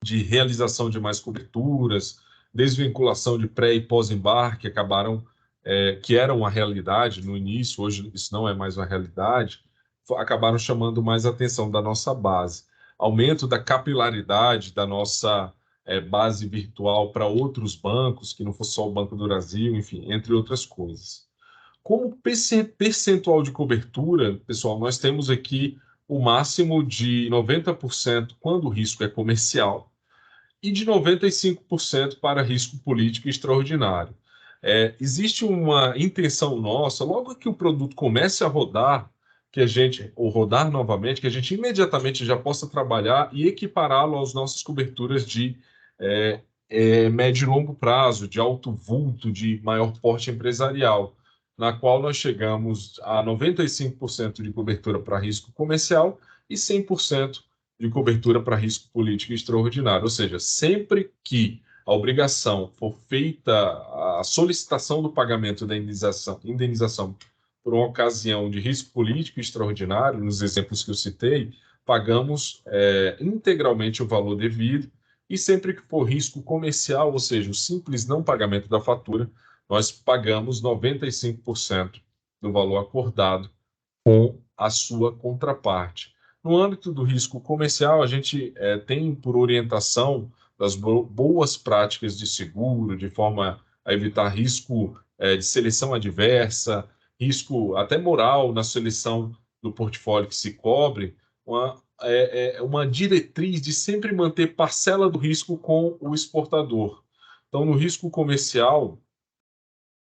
de realização de mais coberturas, desvinculação de pré- e pós-embarque, acabaram, que eram uma realidade no início, hoje isso não é mais uma realidade, acabaram chamando mais atenção da nossa base. Aumento da capilaridade da nossa base virtual para outros bancos, que não fosse só o Banco do Brasil, enfim, entre outras coisas. Como percentual de cobertura, pessoal, nós temos aqui o máximo de 90% quando o risco é comercial e de 95% para risco político extraordinário. Existe uma intenção nossa, logo que o produto comece a rodar, ou rodar novamente, que a gente imediatamente já possa trabalhar e equipará-lo às nossas coberturas de médio e longo prazo, de alto vulto, de maior porte empresarial. na qual nós chegamos a 95% de cobertura para risco comercial e 100% de cobertura para risco político extraordinário. Ou seja, sempre que a obrigação for feita, a solicitação do pagamento da indenização por uma ocasião de risco político extraordinário, nos exemplos que eu citei, pagamos integralmente o valor devido, e sempre que for risco comercial, ou seja, o simples não pagamento da fatura, nós pagamos 95% do valor acordado com a sua contraparte. No âmbito do risco comercial, a gente tem por orientação das boas práticas de seguro, de forma a evitar risco de seleção adversa, risco até moral na seleção do portfólio que se cobre, uma diretriz de sempre manter parcela do risco com o exportador. Então, no risco comercial,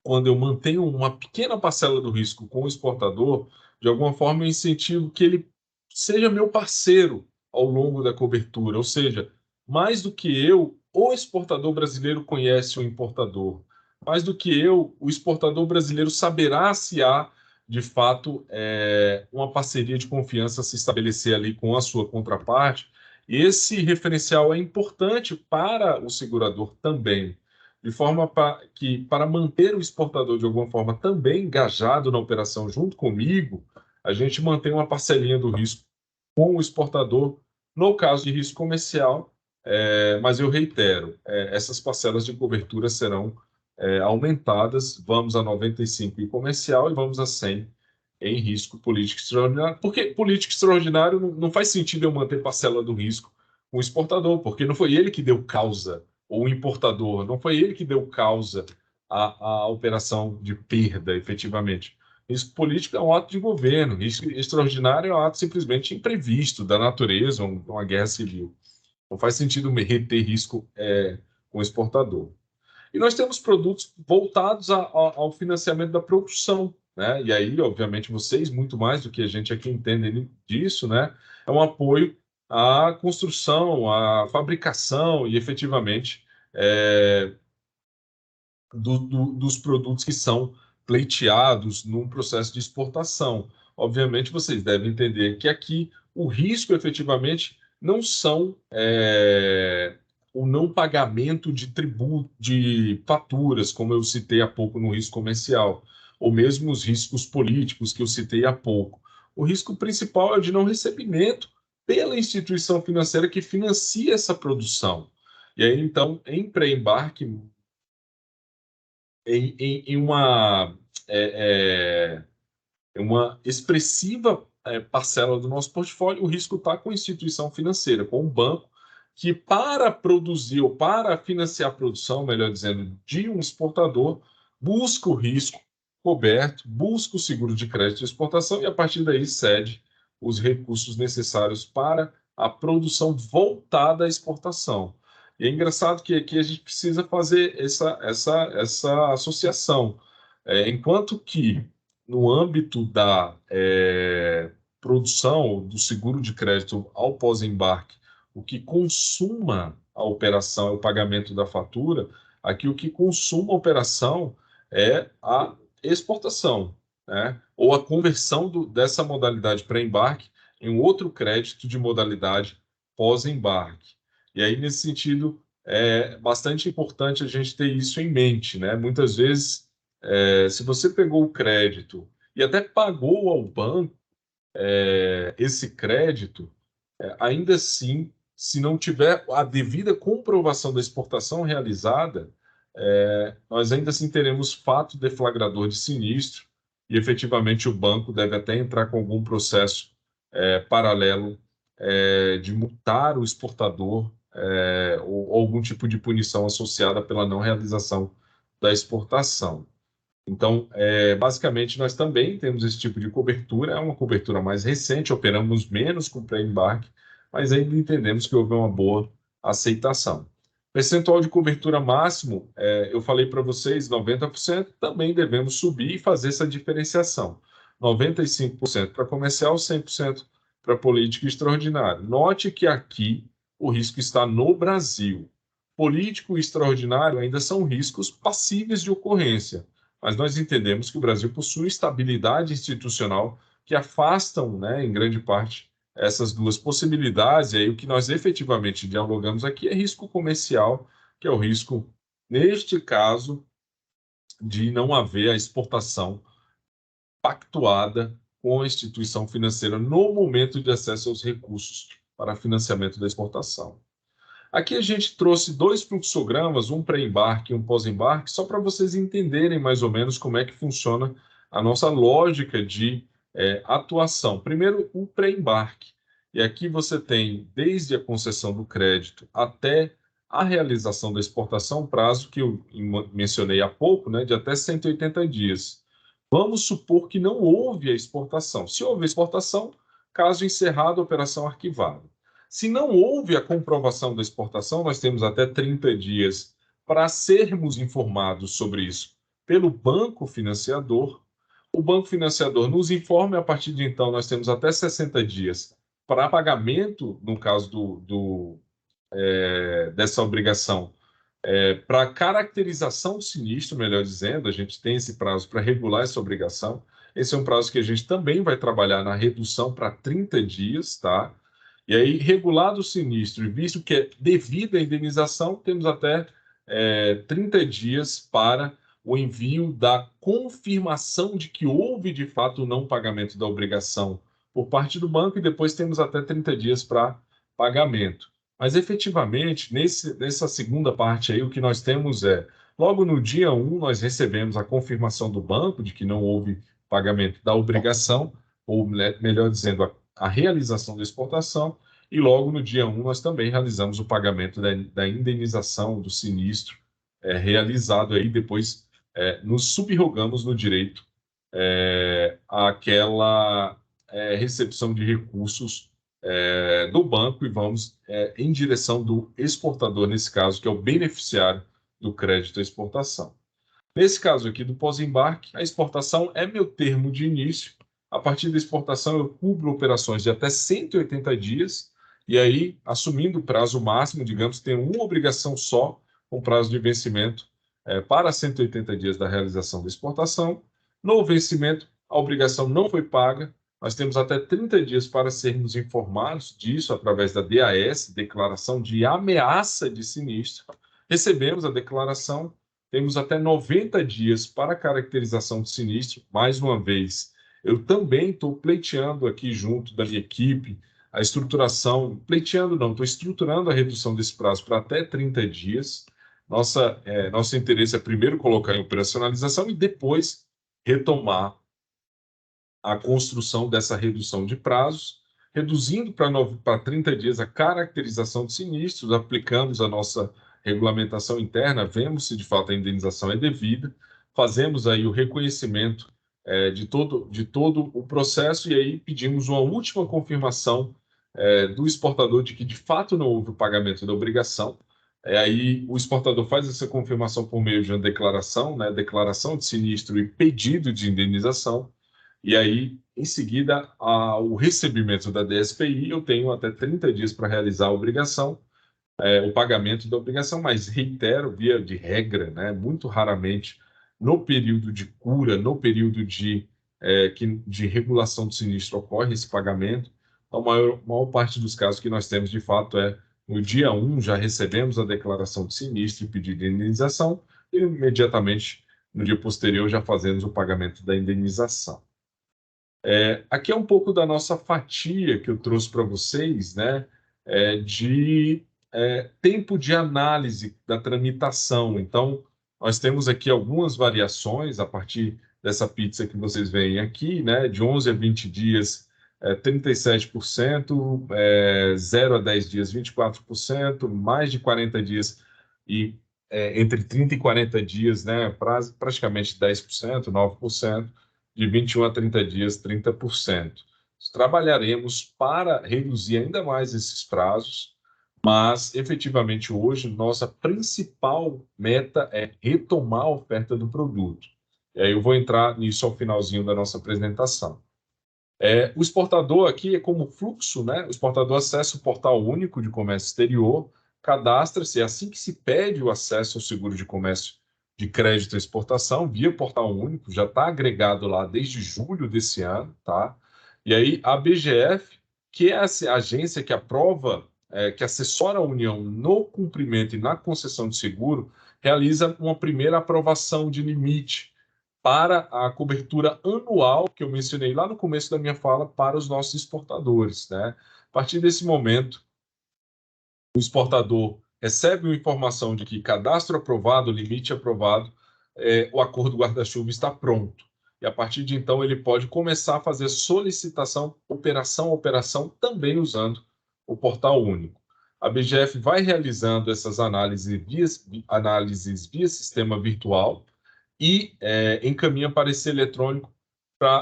quando eu mantenho uma pequena parcela do risco com o exportador, de alguma forma eu incentivo que ele seja meu parceiro ao longo da cobertura. Ou seja, mais do que eu, o exportador brasileiro conhece o importador. Mais do que eu, o exportador brasileiro saberá se há, de fato, uma parceria de confiança a se estabelecer ali com a sua contraparte. E esse referencial é importante para o segurador também, de forma que, para manter o exportador de alguma forma também engajado na operação junto comigo, a gente mantém uma parcelinha do risco com o exportador no caso de risco comercial, mas eu reitero, essas parcelas de cobertura serão aumentadas, vamos a 95 em comercial e vamos a 100 em risco político extraordinário, porque político extraordinário não faz sentido eu manter parcela do risco com o exportador, porque não foi ele que deu causa, ou o importador, não foi ele que deu causa à operação de perda, efetivamente. Risco político é um ato de governo, risco extraordinário é um ato simplesmente imprevisto da natureza, uma guerra civil. Não faz sentido reter risco com o exportador. E nós temos produtos voltados ao financiamento da produção, né? E aí, obviamente, vocês, muito mais do que a gente aqui entendem disso, né? É um apoio à construção, à fabricação e, efetivamente, dos produtos que são pleiteados num processo de exportação. Obviamente, vocês devem entender que aqui o risco, efetivamente, não são o não pagamento de tributo, de faturas, como eu citei há pouco no risco comercial, ou mesmo os riscos políticos que eu citei há pouco. O risco principal é o de não recebimento pela instituição financeira que financia essa produção. E aí, então, em pré-embarque, em uma expressiva parcela do nosso portfólio, o risco está com a instituição financeira, com o banco, que para produzir ou para financiar a produção, melhor dizendo, de um exportador, busca o risco coberto, busca o seguro de crédito de exportação e, a partir daí, cede os recursos necessários para a produção voltada à exportação. E é engraçado que aqui a gente precisa fazer essa associação. Enquanto que, no âmbito da produção do seguro de crédito ao pós-embarque, o que consuma a operação é o pagamento da fatura, aqui o que consuma a operação é a exportação, né? Ou a conversão dessa modalidade pré-embarque em um outro crédito de modalidade pós-embarque. E aí, nesse sentido, é bastante importante a gente ter isso em mente, né? Muitas vezes, se você pegou o crédito e até pagou ao banco esse crédito, ainda assim, se não tiver a devida comprovação da exportação realizada, nós ainda assim teremos fato deflagrador de sinistro e, efetivamente, o banco deve até entrar com algum processo paralelo de multar o exportador ou algum tipo de punição associada pela não realização da exportação. Então, basicamente, nós também temos esse tipo de cobertura, é uma cobertura mais recente, operamos menos com pré-embarque, mas ainda entendemos que houve uma boa aceitação. Percentual de cobertura máximo, eu falei para vocês, 90%, também devemos subir e fazer essa diferenciação. 95% para comercial, 100% para político extraordinário. Note que aqui o risco está no Brasil. Político e extraordinário ainda são riscos passíveis de ocorrência. mas nós entendemos que o Brasil possui estabilidade institucional que afastam, né, em grande parte, essas duas possibilidades. E aí o que nós efetivamente dialogamos aqui é risco comercial, que é o risco, neste caso, de não haver a exportação pactuada com a instituição financeira no momento de acesso aos recursos para financiamento da exportação. Aqui a gente trouxe dois fluxogramas, um pré-embarque e um pós-embarque, só para vocês entenderem mais ou menos como é que funciona a nossa lógica de atuação. Primeiro, o pré-embarque. E aqui você tem, desde a concessão do crédito até a realização da exportação, prazo que eu mencionei há pouco, né, de até 180 dias. Vamos supor que não houve a exportação. Se houve a exportação, caso encerrado, operação arquivada. Se não houve a comprovação da exportação, nós temos até 30 dias para sermos informados sobre isso pelo banco financiador. O banco financiador nos informa e, a partir de então, nós temos até 60 dias para pagamento, no caso dessa obrigação, para caracterização do sinistro, melhor dizendo, a gente tem esse prazo para regular essa obrigação. Esse é um prazo que a gente também vai trabalhar na redução para 30 dias, tá? E aí, regulado o sinistro, e visto que é devida a indenização, temos até 30 dias para o envio da confirmação de que houve, de fato, o não pagamento da obrigação por parte do banco, e depois temos até 30 dias para pagamento. Mas, efetivamente, nessa segunda parte aí, o que nós temos logo no dia 1, nós recebemos a confirmação do banco de que não houve pagamento da obrigação, ou melhor dizendo, a realização da exportação, e logo no dia 1 nós também realizamos o pagamento da indenização do sinistro realizado aí, depois nos subrogamos no direito àquela recepção de recursos do banco e vamos em direção do exportador, nesse caso, que é o beneficiário do crédito à exportação. Nesse caso aqui do pós-embarque, a exportação é meu termo de início. A partir da exportação, eu cubro operações de até 180 dias, e aí, assumindo o prazo máximo, digamos, tenho uma obrigação só, com prazo de vencimento para 180 dias da realização da exportação. No vencimento, a obrigação não foi paga, nós temos até 30 dias para sermos informados disso através da DAS, Declaração de Ameaça de Sinistro. Recebemos a declaração, temos até 90 dias para a caracterização de sinistro. Mais uma vez, eu também estou pleiteando aqui junto da minha equipe a estruturação, pleiteando não, estou estruturando a redução desse prazo para até 30 dias. Nosso interesse é primeiro colocar em operacionalização e depois retomar a construção dessa redução de prazos, reduzindo para 30 dias a caracterização de sinistros, aplicamos a nossa regulamentação interna, vemos se de fato a indenização é devida, fazemos aí o reconhecimento de todo o processo e aí pedimos uma última confirmação do exportador de que de fato não houve o pagamento da obrigação. Aí o exportador faz essa confirmação por meio de uma declaração, né, declaração de sinistro e pedido de indenização. E aí, em seguida, o recebimento da DSPI, eu tenho até 30 dias para realizar a obrigação, o pagamento da obrigação, mas reitero, via de regra, né, muito raramente, no período de cura, no período de regulação do sinistro, ocorre esse pagamento. Então, a maior parte dos casos que nós temos, de fato, no dia 1, já recebemos a declaração de sinistro e pedido de indenização, e imediatamente, no dia posterior, já fazemos o pagamento da indenização. Aqui é um pouco da nossa fatia que eu trouxe para vocês, né, de tempo de análise da tramitação. Então, nós temos aqui algumas variações a partir dessa pizza que vocês veem aqui, né, de 11 a 20 dias, 37%, 0 a 10 dias, 24%, mais de 40 dias e entre 30 e 40 dias, né, praticamente 10%, 9%. De 21 a 30 dias, 30%. Trabalharemos para reduzir ainda mais esses prazos, mas, efetivamente, hoje, nossa principal meta é retomar a oferta do produto. E aí eu vou entrar nisso ao finalzinho da nossa apresentação. O exportador aqui é como fluxo, né? O exportador acessa o portal único de comércio exterior, cadastra-se, é assim que se pede o acesso ao seguro de comércio de crédito à exportação via portal único, já está agregado lá desde julho desse ano, tá? E aí a BGF, que é essa agência que aprova, que assessora a União no cumprimento e na concessão de seguro, realiza uma primeira aprovação de limite para a cobertura anual, que eu mencionei lá no começo da minha fala, para os nossos exportadores, né? A partir desse momento, o exportador recebe uma informação de que cadastro aprovado, limite aprovado, o acordo guarda-chuva está pronto. E a partir de então ele pode começar a fazer solicitação, operação a operação, também usando o portal único. A BGF vai realizando essas análises via sistema virtual e encaminha parecer eletrônico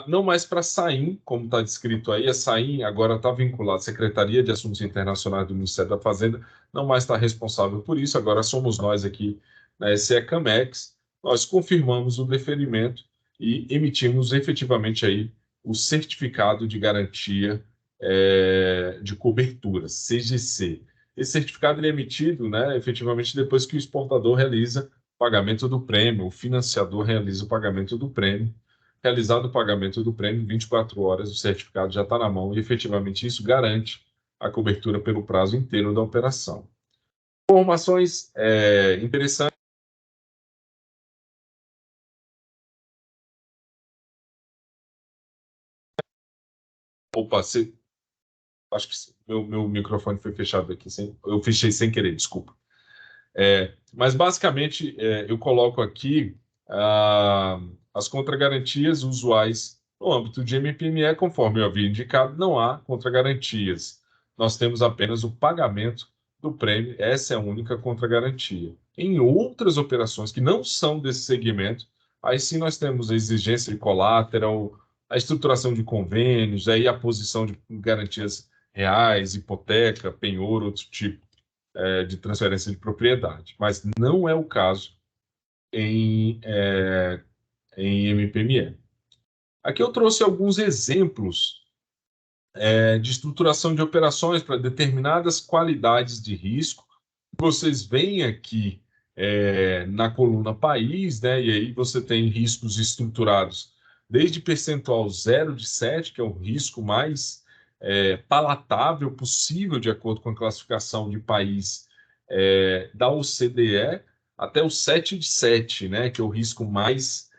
não mais para a SAIM, como está descrito aí. A SAIM agora está vinculada à Secretaria de Assuntos Internacionais do Ministério da Fazenda, não mais está responsável por isso, agora somos nós aqui na SE Camex. Nós confirmamos o deferimento e emitimos efetivamente aí o certificado de garantia de cobertura, CGC. Esse certificado ele é emitido, né, efetivamente depois que o exportador realiza o pagamento do prêmio, o financiador realiza o pagamento do prêmio. Realizado o pagamento do prêmio, 24 horas, o certificado já está na mão e efetivamente isso garante a cobertura pelo prazo inteiro da operação. Informações interessantes. Opa, acho que meu microfone foi fechado aqui, eu fechei sem querer, desculpa. Mas basicamente eu coloco aqui as contragarantias usuais no âmbito de MPME, conforme eu havia indicado, não há contragarantias. Nós temos apenas o pagamento do prêmio, essa é a única contragarantia. Em outras operações que não são desse segmento, aí sim nós temos a exigência de collateral, a estruturação de convênios, aí a posição de garantias reais, hipoteca, penhor, outro tipo de transferência de propriedade. Mas não é o caso em MPME. Aqui eu trouxe alguns exemplos de estruturação de operações para determinadas qualidades de risco. Vocês veem aqui na coluna país, né? E aí você tem riscos estruturados desde percentual 0 de 7, que é o risco mais palatável possível de acordo com a classificação de país da OCDE, até o 7 de 7, né? Que é o risco mais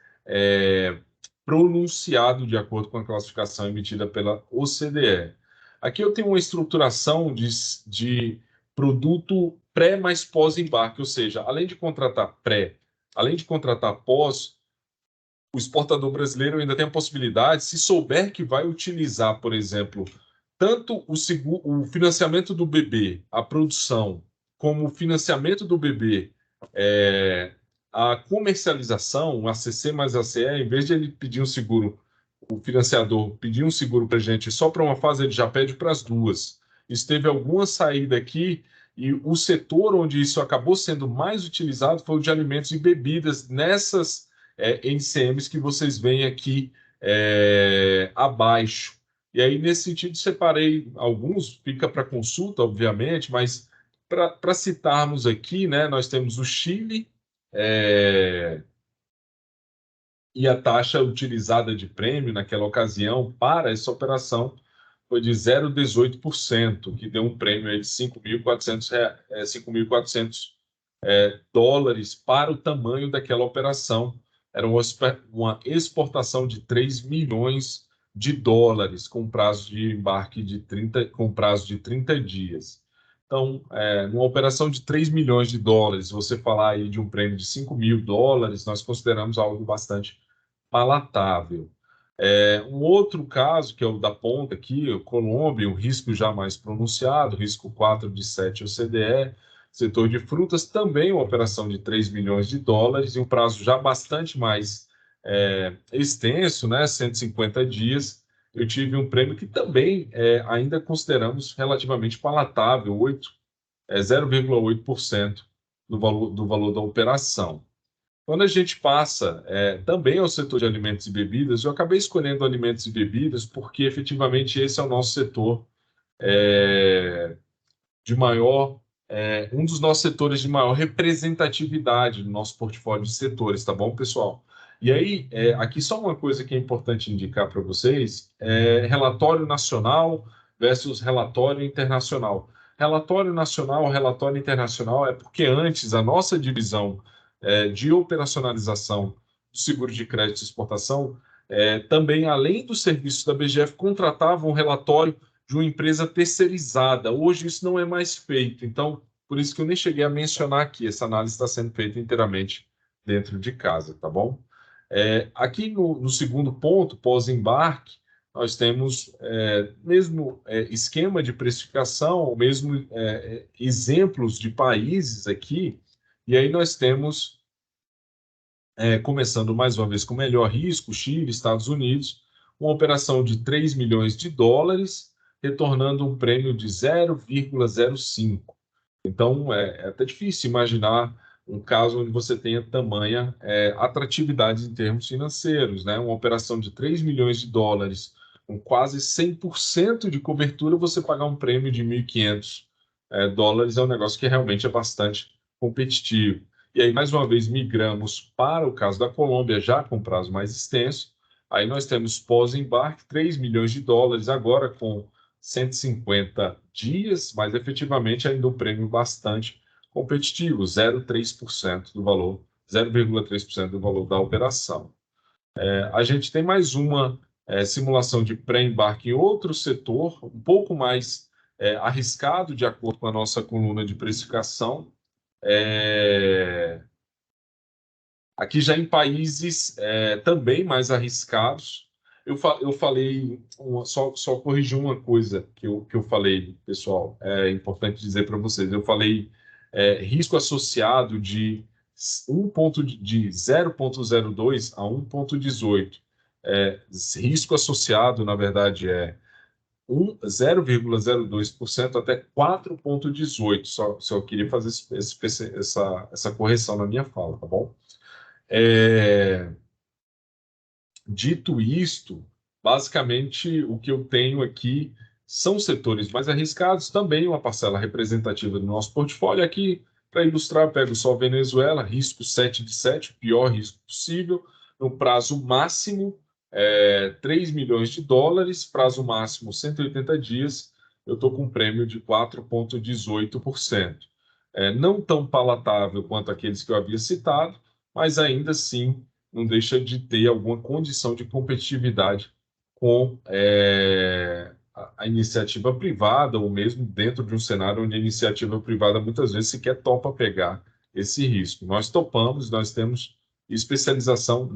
pronunciado de acordo com a classificação emitida pela OCDE. Aqui eu tenho uma estruturação de produto pré mais pós-embarque, ou seja, além de contratar pré, além de contratar pós, o exportador brasileiro ainda tem a possibilidade, se souber que vai utilizar, por exemplo, tanto o financiamento do bebê, a produção, como o financiamento do bebê, a comercialização, o ACC mais ACE, em vez de ele pedir um seguro, o financiador pedir um seguro para a gente só para uma fase, ele já pede para as duas. Isso teve alguma saída aqui, e o setor onde isso acabou sendo mais utilizado foi o de alimentos e bebidas, nessas NCMs que vocês veem aqui abaixo. E aí, nesse sentido, separei alguns, fica para consulta, obviamente, mas para citarmos aqui, né, nós temos o Chile, e a taxa utilizada de prêmio naquela ocasião para essa operação foi de 0,18%, que deu um prêmio aí de 5.400 dólares para o tamanho daquela operação. Era uma exportação de 3 milhões de dólares com prazo de embarque com prazo de 30 dias. Então, numa operação de 3 milhões de dólares, você falar aí de um prêmio de 5 mil dólares, nós consideramos algo bastante palatável. Um outro caso, que é o da ponta aqui, o Colômbia, um risco já mais pronunciado, risco 4 de 7 OCDE, setor de frutas, também uma operação de 3 milhões de dólares, e um prazo já bastante mais extenso, né, 150 dias, eu tive um prêmio que também ainda consideramos relativamente palatável, 0,8% do valor da operação. Quando a gente passa também ao setor de alimentos e bebidas, eu acabei escolhendo alimentos e bebidas porque efetivamente esse é o nosso setor de maior um dos nossos setores de maior representatividade no nosso portfólio de setores, tá bom, pessoal? E aí, aqui só uma coisa que é importante indicar para vocês, relatório nacional versus relatório internacional. Relatório nacional, relatório internacional é porque antes a nossa divisão de operacionalização do seguro de crédito e exportação, também, além dos serviços da BGF, contratava um relatório de uma empresa terceirizada. Hoje isso não é mais feito, então, por isso que eu nem cheguei a mencionar aqui, essa análise está sendo feita inteiramente dentro de casa, tá bom? Aqui no segundo ponto, pós-embarque, nós temos mesmo esquema de precificação, mesmo exemplos de países aqui, e aí nós temos, começando mais uma vez com o melhor risco, Chile, Estados Unidos, uma operação de 3 milhões de dólares, retornando um prêmio de 0,05. Então, é até difícil imaginar um caso onde você tenha tamanha atratividade em termos financeiros, né? Uma operação de 3 milhões de dólares, com quase 100% de cobertura, você pagar um prêmio de 1.500 dólares é um negócio que realmente é bastante competitivo. E aí, mais uma vez, migramos para o caso da Colômbia, já com prazo mais extenso. Aí nós temos pós-embarque, 3 milhões de dólares, agora com 150 dias, mas efetivamente ainda um prêmio bastante competitivo, 0,3% do valor, 0,3% do valor da operação. A gente tem mais uma simulação de pré-embarque em outro setor, um pouco mais arriscado, de acordo com a nossa coluna de precificação. Aqui já em países também mais arriscados. Eu falei, só corrigir uma coisa que eu falei, pessoal, é importante dizer para vocês. Eu falei risco associado de 0,02 a 1,18. Risco associado, na verdade, é 0,02% até 4,18%. Só queria fazer essa correção na minha fala, tá bom? Dito isto, basicamente o que eu tenho aqui são setores mais arriscados, também uma parcela representativa do nosso portfólio. Aqui, para ilustrar, pego só Venezuela, risco 7 de 7, pior risco possível, no prazo máximo 3 milhões de dólares, prazo máximo 180 dias, eu estou com um prêmio de 4,18%. Não tão palatável quanto aqueles que eu havia citado, mas ainda assim não deixa de ter alguma condição de competitividade com a iniciativa privada, ou mesmo dentro de um cenário onde a iniciativa privada muitas vezes sequer topa pegar esse risco. Nós topamos, nós temos especialização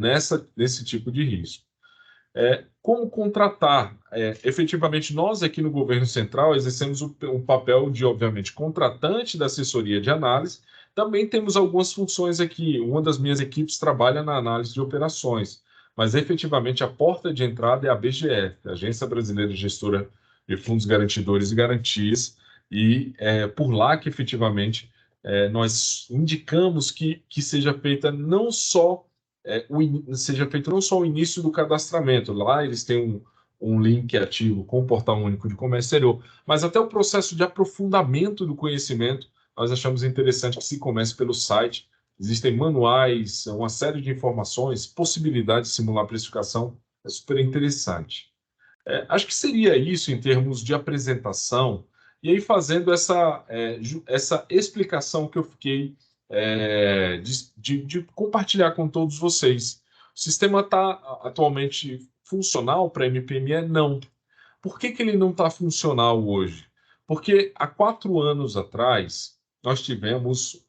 nesse tipo de risco. Como contratar? Efetivamente, nós aqui no Governo Central exercemos o papel de, obviamente, contratante da assessoria de análise. Também temos algumas funções aqui. Uma das minhas equipes trabalha na análise de operações, mas efetivamente a porta de entrada é a BGF, a Agência Brasileira Gestora de Fundos Garantidores e Garantias, e por lá que efetivamente nós indicamos que seja feita não só seja feito não só o início do cadastramento, lá eles têm um link ativo com o Portal Único de Comércio Exterior, mas até o processo de aprofundamento do conhecimento, nós achamos interessante que se comece pelo site. Existem manuais, uma série de informações, possibilidade de simular precificação, é super interessante. Acho que seria isso em termos de apresentação, e aí fazendo essa explicação que eu fiquei de compartilhar com todos vocês. O sistema está atualmente funcional para MPME? Não. Por que ele não está funcional hoje? Porque há 4 anos atrás, nós tivemos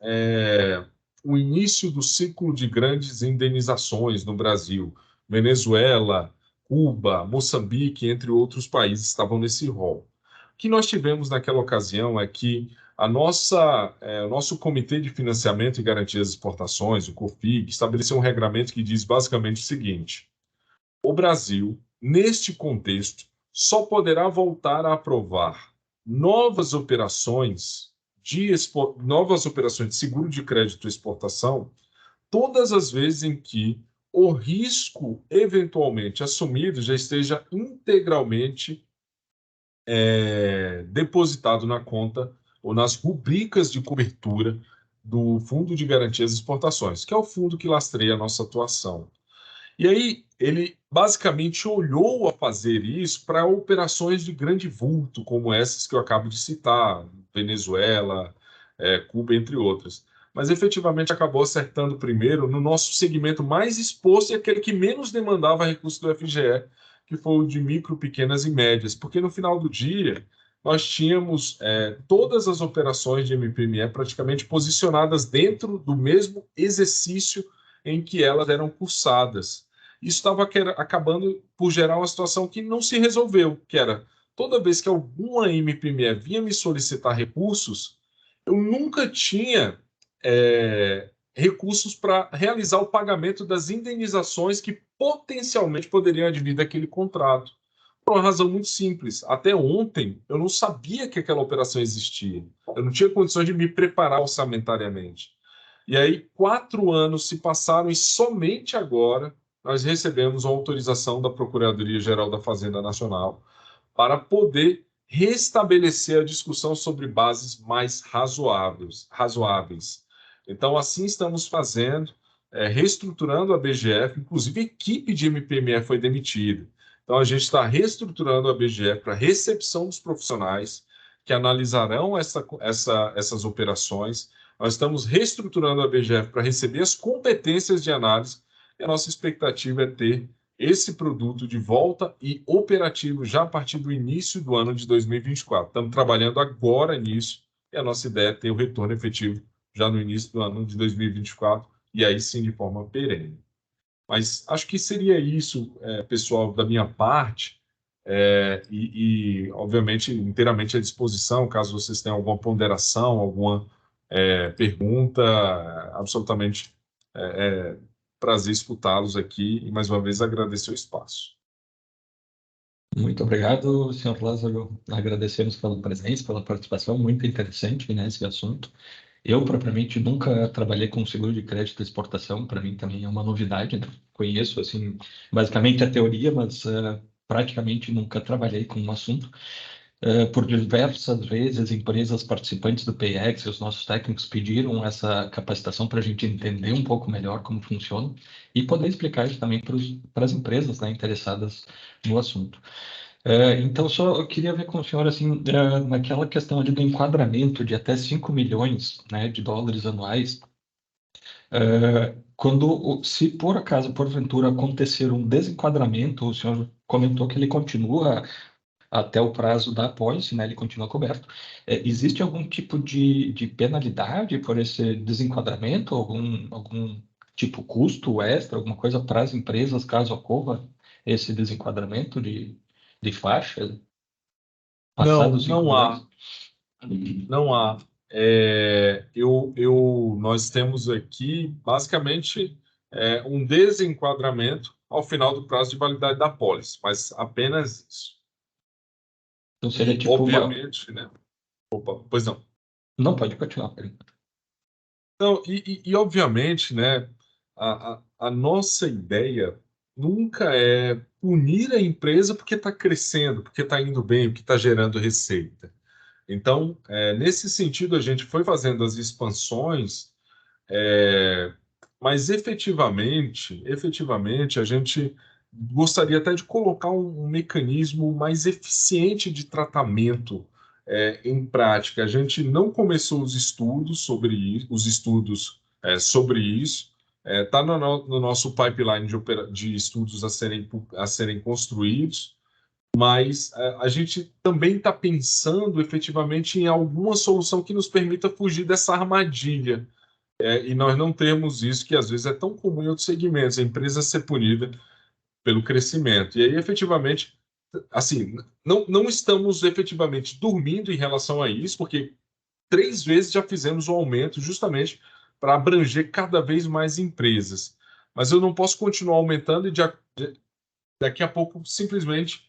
o início do ciclo de grandes indenizações no Brasil. Venezuela, Cuba, Moçambique, entre outros países, estavam nesse rol. O que nós tivemos naquela ocasião é que o nosso Comitê de Financiamento e Garantia das Exportações, o COFIG, estabeleceu um regramento que diz basicamente o seguinte: o Brasil, neste contexto, só poderá voltar a aprovar novas operações de seguro de crédito e exportação todas as vezes em que o risco eventualmente assumido já esteja integralmente depositado na conta ou nas rubricas de cobertura do Fundo de Garantias de Exportações, que é o fundo que lastreia a nossa atuação. E aí ele basicamente olhou a fazer isso para operações de grande vulto, como essas que eu acabo de citar, Venezuela, Cuba, entre outras. Mas efetivamente acabou acertando primeiro no nosso segmento mais exposto e aquele que menos demandava recursos do FGE, que foi o de micro, pequenas e médias, porque no final do dia nós tínhamos todas as operações de MPME praticamente posicionadas dentro do mesmo exercício em que elas eram cursadas. Isso estava acabando por gerar uma situação que não se resolveu, que era toda vez que alguma MPME vinha me solicitar recursos, eu nunca tinha recursos para realizar o pagamento das indenizações que potencialmente poderiam advir daquele contrato. Por uma razão muito simples. Até ontem, eu não sabia que aquela operação existia. Eu não tinha condições de me preparar orçamentariamente. E aí, 4 anos se passaram e somente agora nós recebemos a autorização da Procuradoria-Geral da Fazenda Nacional para poder restabelecer a discussão sobre bases mais razoáveis. Então, assim estamos fazendo, reestruturando a BGF, inclusive a equipe de MPME foi demitida. Então, a gente está reestruturando a BGF para recepção dos profissionais que analisarão essas operações. Nós estamos reestruturando a BGF para receber as competências de análise e a nossa expectativa é ter esse produto de volta e operativo já a partir do início do ano de 2024. Estamos trabalhando agora nisso e a nossa ideia é ter o retorno efetivo já no início do ano de 2024 e aí sim de forma perene. Mas acho que seria isso, pessoal, da minha parte. Obviamente, inteiramente à disposição, caso vocês tenham alguma ponderação, alguma pergunta, absolutamente prazer escutá-los aqui e, mais uma vez, agradecer o espaço. Muito obrigado, senhor Lázaro. Agradecemos pela presença, pela participação, muito interessante nesse assunto. Eu, propriamente, nunca trabalhei com seguro de crédito de exportação, para mim também é uma novidade, né? Conheço, assim, basicamente a teoria, mas praticamente nunca trabalhei com o assunto. Por diversas vezes, empresas participantes do PX e os nossos técnicos pediram essa capacitação para a gente entender um pouco melhor como funciona e poder explicar isso também para as empresas, né, interessadas no assunto. Então, só eu queria ver com o senhor, assim, naquela questão ali do enquadramento de até 5 milhões, né, de dólares anuais, se por acaso, porventura, acontecer um desenquadramento, o senhor comentou que ele continua até o prazo da apólice, né, ele continua coberto. Existe algum tipo de penalidade por esse desenquadramento? Algum tipo custo extra, alguma coisa para as empresas, caso ocorra esse desenquadramento de faixa? Passados 5 Não há. milhões? Não há. Nós temos aqui, basicamente, um desenquadramento ao final do prazo de validade da apólice, mas apenas isso. Então seria E, tipo obviamente, né? Opa, pois não. Não, pode continuar a pergunta. Não, obviamente, né, a nossa ideia nunca é punir a empresa porque está crescendo, porque está indo bem, porque está gerando receita. Então, nesse sentido, a gente foi fazendo as expansões, mas efetivamente, a gente gostaria até de colocar um mecanismo mais eficiente de tratamento em prática. A gente não começou os estudos sobre isso. Está no nosso pipeline de estudos a serem construídos, mas a gente também está pensando efetivamente em alguma solução que nos permita fugir dessa armadilha. E nós não temos isso, que às vezes é tão comum em outros segmentos, a empresa ser punida pelo crescimento. E aí, efetivamente, assim, não estamos efetivamente dormindo em relação a isso, porque 3 vezes já fizemos o aumento justamente para abranger cada vez mais empresas. Mas eu não posso continuar aumentando e daqui a pouco simplesmente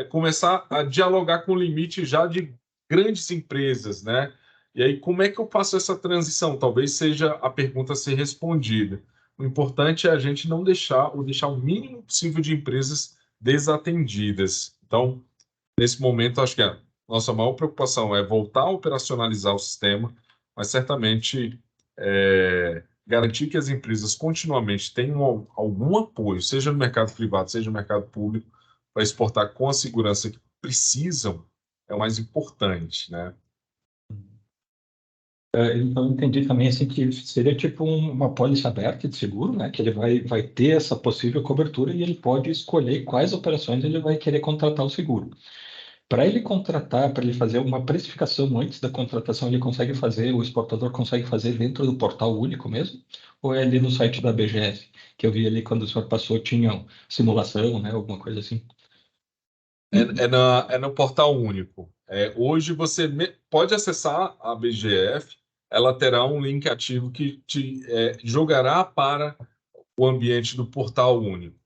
começar a dialogar com o limite já de grandes empresas, né? E aí, como é que eu faço essa transição? Talvez seja a pergunta a ser respondida. O importante é a gente não deixar o mínimo possível de empresas desatendidas. Então, nesse momento, acho que nossa maior preocupação é voltar a operacionalizar o sistema, mas certamente garantir que as empresas continuamente tenham algum apoio, seja no mercado privado, seja no mercado público, para exportar com a segurança que precisam, é o mais importante, né? Então, eu entendi também assim, que seria tipo uma pólice aberta de seguro, né? Que ele vai ter essa possível cobertura e ele pode escolher quais operações ele vai querer contratar o seguro. Para ele contratar, para ele fazer uma precificação antes da contratação, ele consegue fazer, o exportador consegue fazer dentro do portal único mesmo? Ou é ali no site da BGF, que eu vi ali quando o senhor passou, tinha simulação, né? Alguma coisa assim? É no portal único. Hoje você pode acessar a BGF, ela terá um link ativo que te jogará para o ambiente do portal único.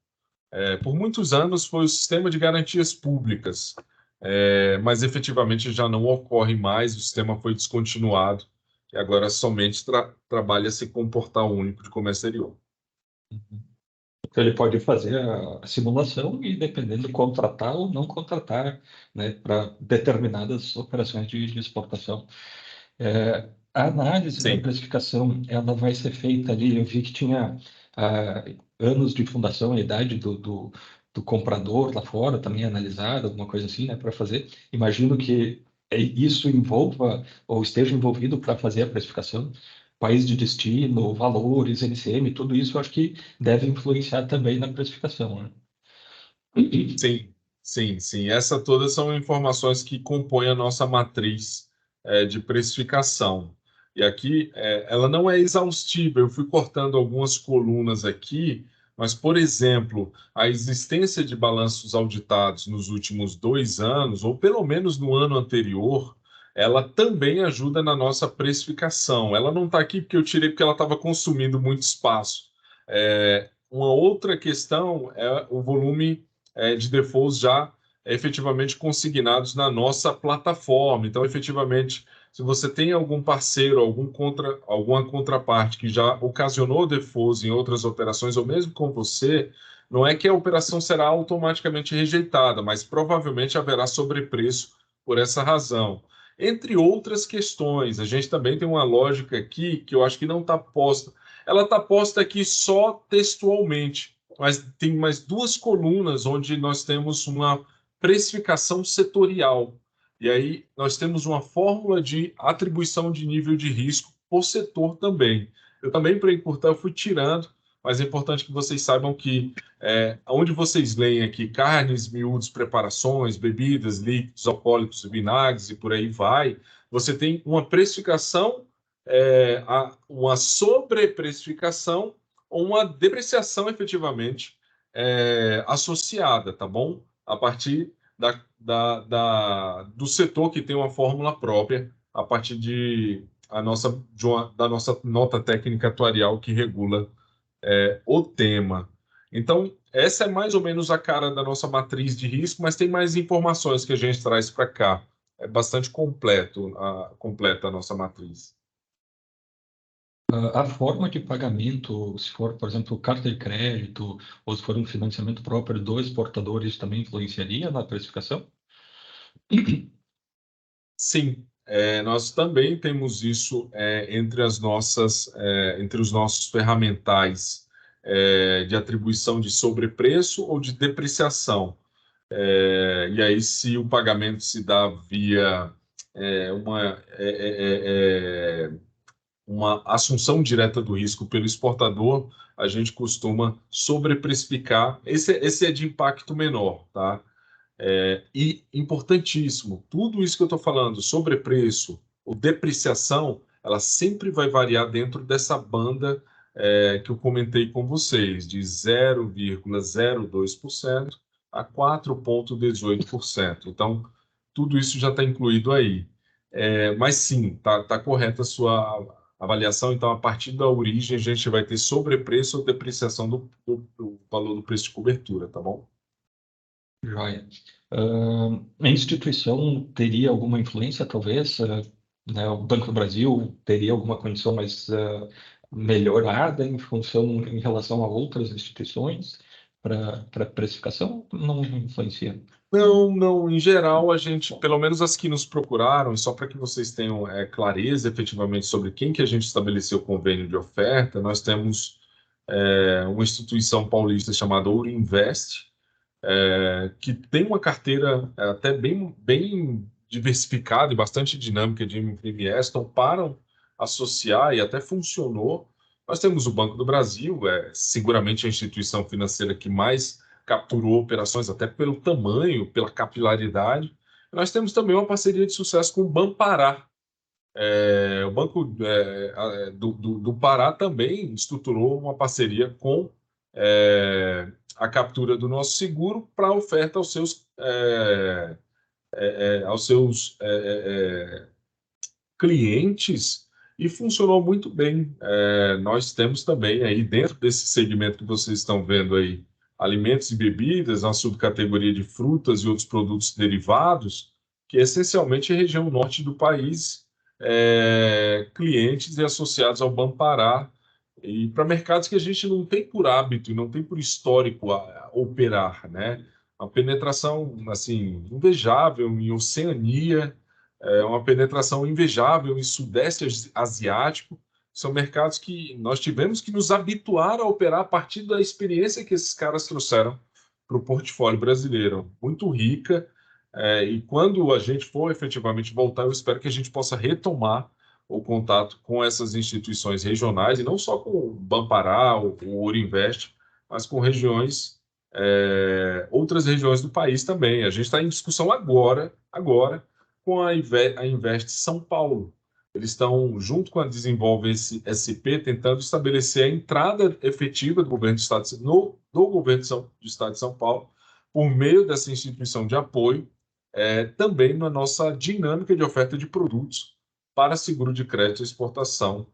Por muitos anos foi o sistema de garantias públicas, mas efetivamente já não ocorre mais, o sistema foi descontinuado e agora somente trabalha-se com o portal único de comércio exterior. Então, ele pode fazer a simulação e, dependendo, contratar ou não contratar, né, para determinadas operações de exportação. A análise da Sim, precificação, ela vai ser feita ali. Eu vi que tinha anos de fundação, a idade do comprador lá fora também é analisada, alguma coisa assim, né, para fazer. Imagino que isso envolva ou esteja envolvido para fazer a precificação. País de destino, valores, NCM, tudo isso eu acho que deve influenciar também na precificação, né? sim, sim, sim. Essas todas são informações que compõem a nossa matriz de precificação. E aqui ela não é exaustiva. Eu fui cortando algumas colunas aqui, mas, por exemplo, a existência de balanços auditados nos últimos 2 anos, ou pelo menos no ano anterior, ela também ajuda na nossa precificação. Ela não está aqui porque eu tirei porque ela estava consumindo muito espaço. Uma outra questão é o volume de defaults já efetivamente consignados na nossa plataforma. Então, efetivamente, se você tem algum parceiro, alguma contraparte que já ocasionou defaults em outras operações, ou mesmo com você, não é que a operação será automaticamente rejeitada, mas provavelmente haverá sobrepreço por essa razão. Entre outras questões, a gente também tem uma lógica aqui que eu acho que não está posta. Ela está posta aqui só textualmente, mas tem mais 2 colunas onde nós temos uma precificação setorial. E aí nós temos uma fórmula de atribuição de nível de risco por setor também. Eu também, para encurtar, eu fui tirando, mas é importante que vocês saibam que onde vocês leem aqui carnes, miúdos, preparações, bebidas, líquidos, alcoólicos, vinagres e por aí vai, você tem uma precificação, uma sobreprecificação ou uma depreciação efetivamente associada, tá bom? A partir do setor que tem uma fórmula própria, a partir da nossa nota técnica atuarial que regula o tema. Então, essa é mais ou menos a cara da nossa matriz de risco, mas tem mais informações que a gente traz para cá. É bastante completa a nossa matriz. A forma de pagamento, se for, por exemplo, carta de crédito, ou se for um financiamento próprio dos exportadores, também influenciaria na precificação? Sim, nós também temos isso entre os nossos ferramentais de atribuição de sobrepreço ou de depreciação. E aí, se o pagamento se dá via uma assunção direta do risco pelo exportador, a gente costuma sobreprecificar. Esse é de impacto menor, tá? E importantíssimo, tudo isso que eu estou falando, sobrepreço ou depreciação, ela sempre vai variar dentro dessa banda que eu comentei com vocês, de 0,02% a 4,18%. Então, tudo isso já está incluído aí. Mas sim, tá correta a sua avaliação. Então, a partir da origem, a gente vai ter sobrepreço ou depreciação do valor do preço de cobertura, tá bom? Joia. A instituição teria alguma influência, talvez? Né, o Banco do Brasil teria alguma condição mais melhorada em função em relação a outras instituições? para precificação? Não influencia? Não, em geral, a gente, pelo menos as que nos procuraram, e só para que vocês tenham clareza efetivamente sobre quem que a gente estabeleceu o convênio de oferta, nós temos uma instituição paulista chamada Ouro Invest, que tem uma carteira até bem diversificada e bastante dinâmica de MPMS, então param associar e até funcionou. Nós temos o Banco do Brasil, seguramente a instituição financeira que mais capturou operações, até pelo tamanho, pela capilaridade. Nós temos também uma parceria de sucesso com o Banpará. O Banco do Pará também estruturou uma parceria com a captura do nosso seguro para oferta aos seus clientes, e funcionou muito bem. Nós temos também aí dentro desse segmento que vocês estão vendo aí, alimentos e bebidas, uma subcategoria de frutas e outros produtos derivados, que essencialmente é a região norte do país, clientes e associados ao Banpará, e para mercados que a gente não tem por hábito e não tem por histórico a operar, né? Uma penetração assim invejável em Oceania, uma penetração invejável em Sudeste Asiático. São mercados que nós tivemos que nos habituar a operar a partir da experiência que esses caras trouxeram para o portfólio brasileiro, muito rica. E quando a gente for efetivamente voltar, eu espero que a gente possa retomar o contato com essas instituições regionais, e não só com o Banpará, o Ouro Invest, mas com outras regiões do país também. A gente está em discussão agora com a Invest São Paulo. Eles estão, junto com a Desenvolve SP, tentando estabelecer a entrada efetiva do governo do Estado do Estado de São Paulo, por meio dessa instituição de apoio, também na nossa dinâmica de oferta de produtos para seguro de crédito e exportação,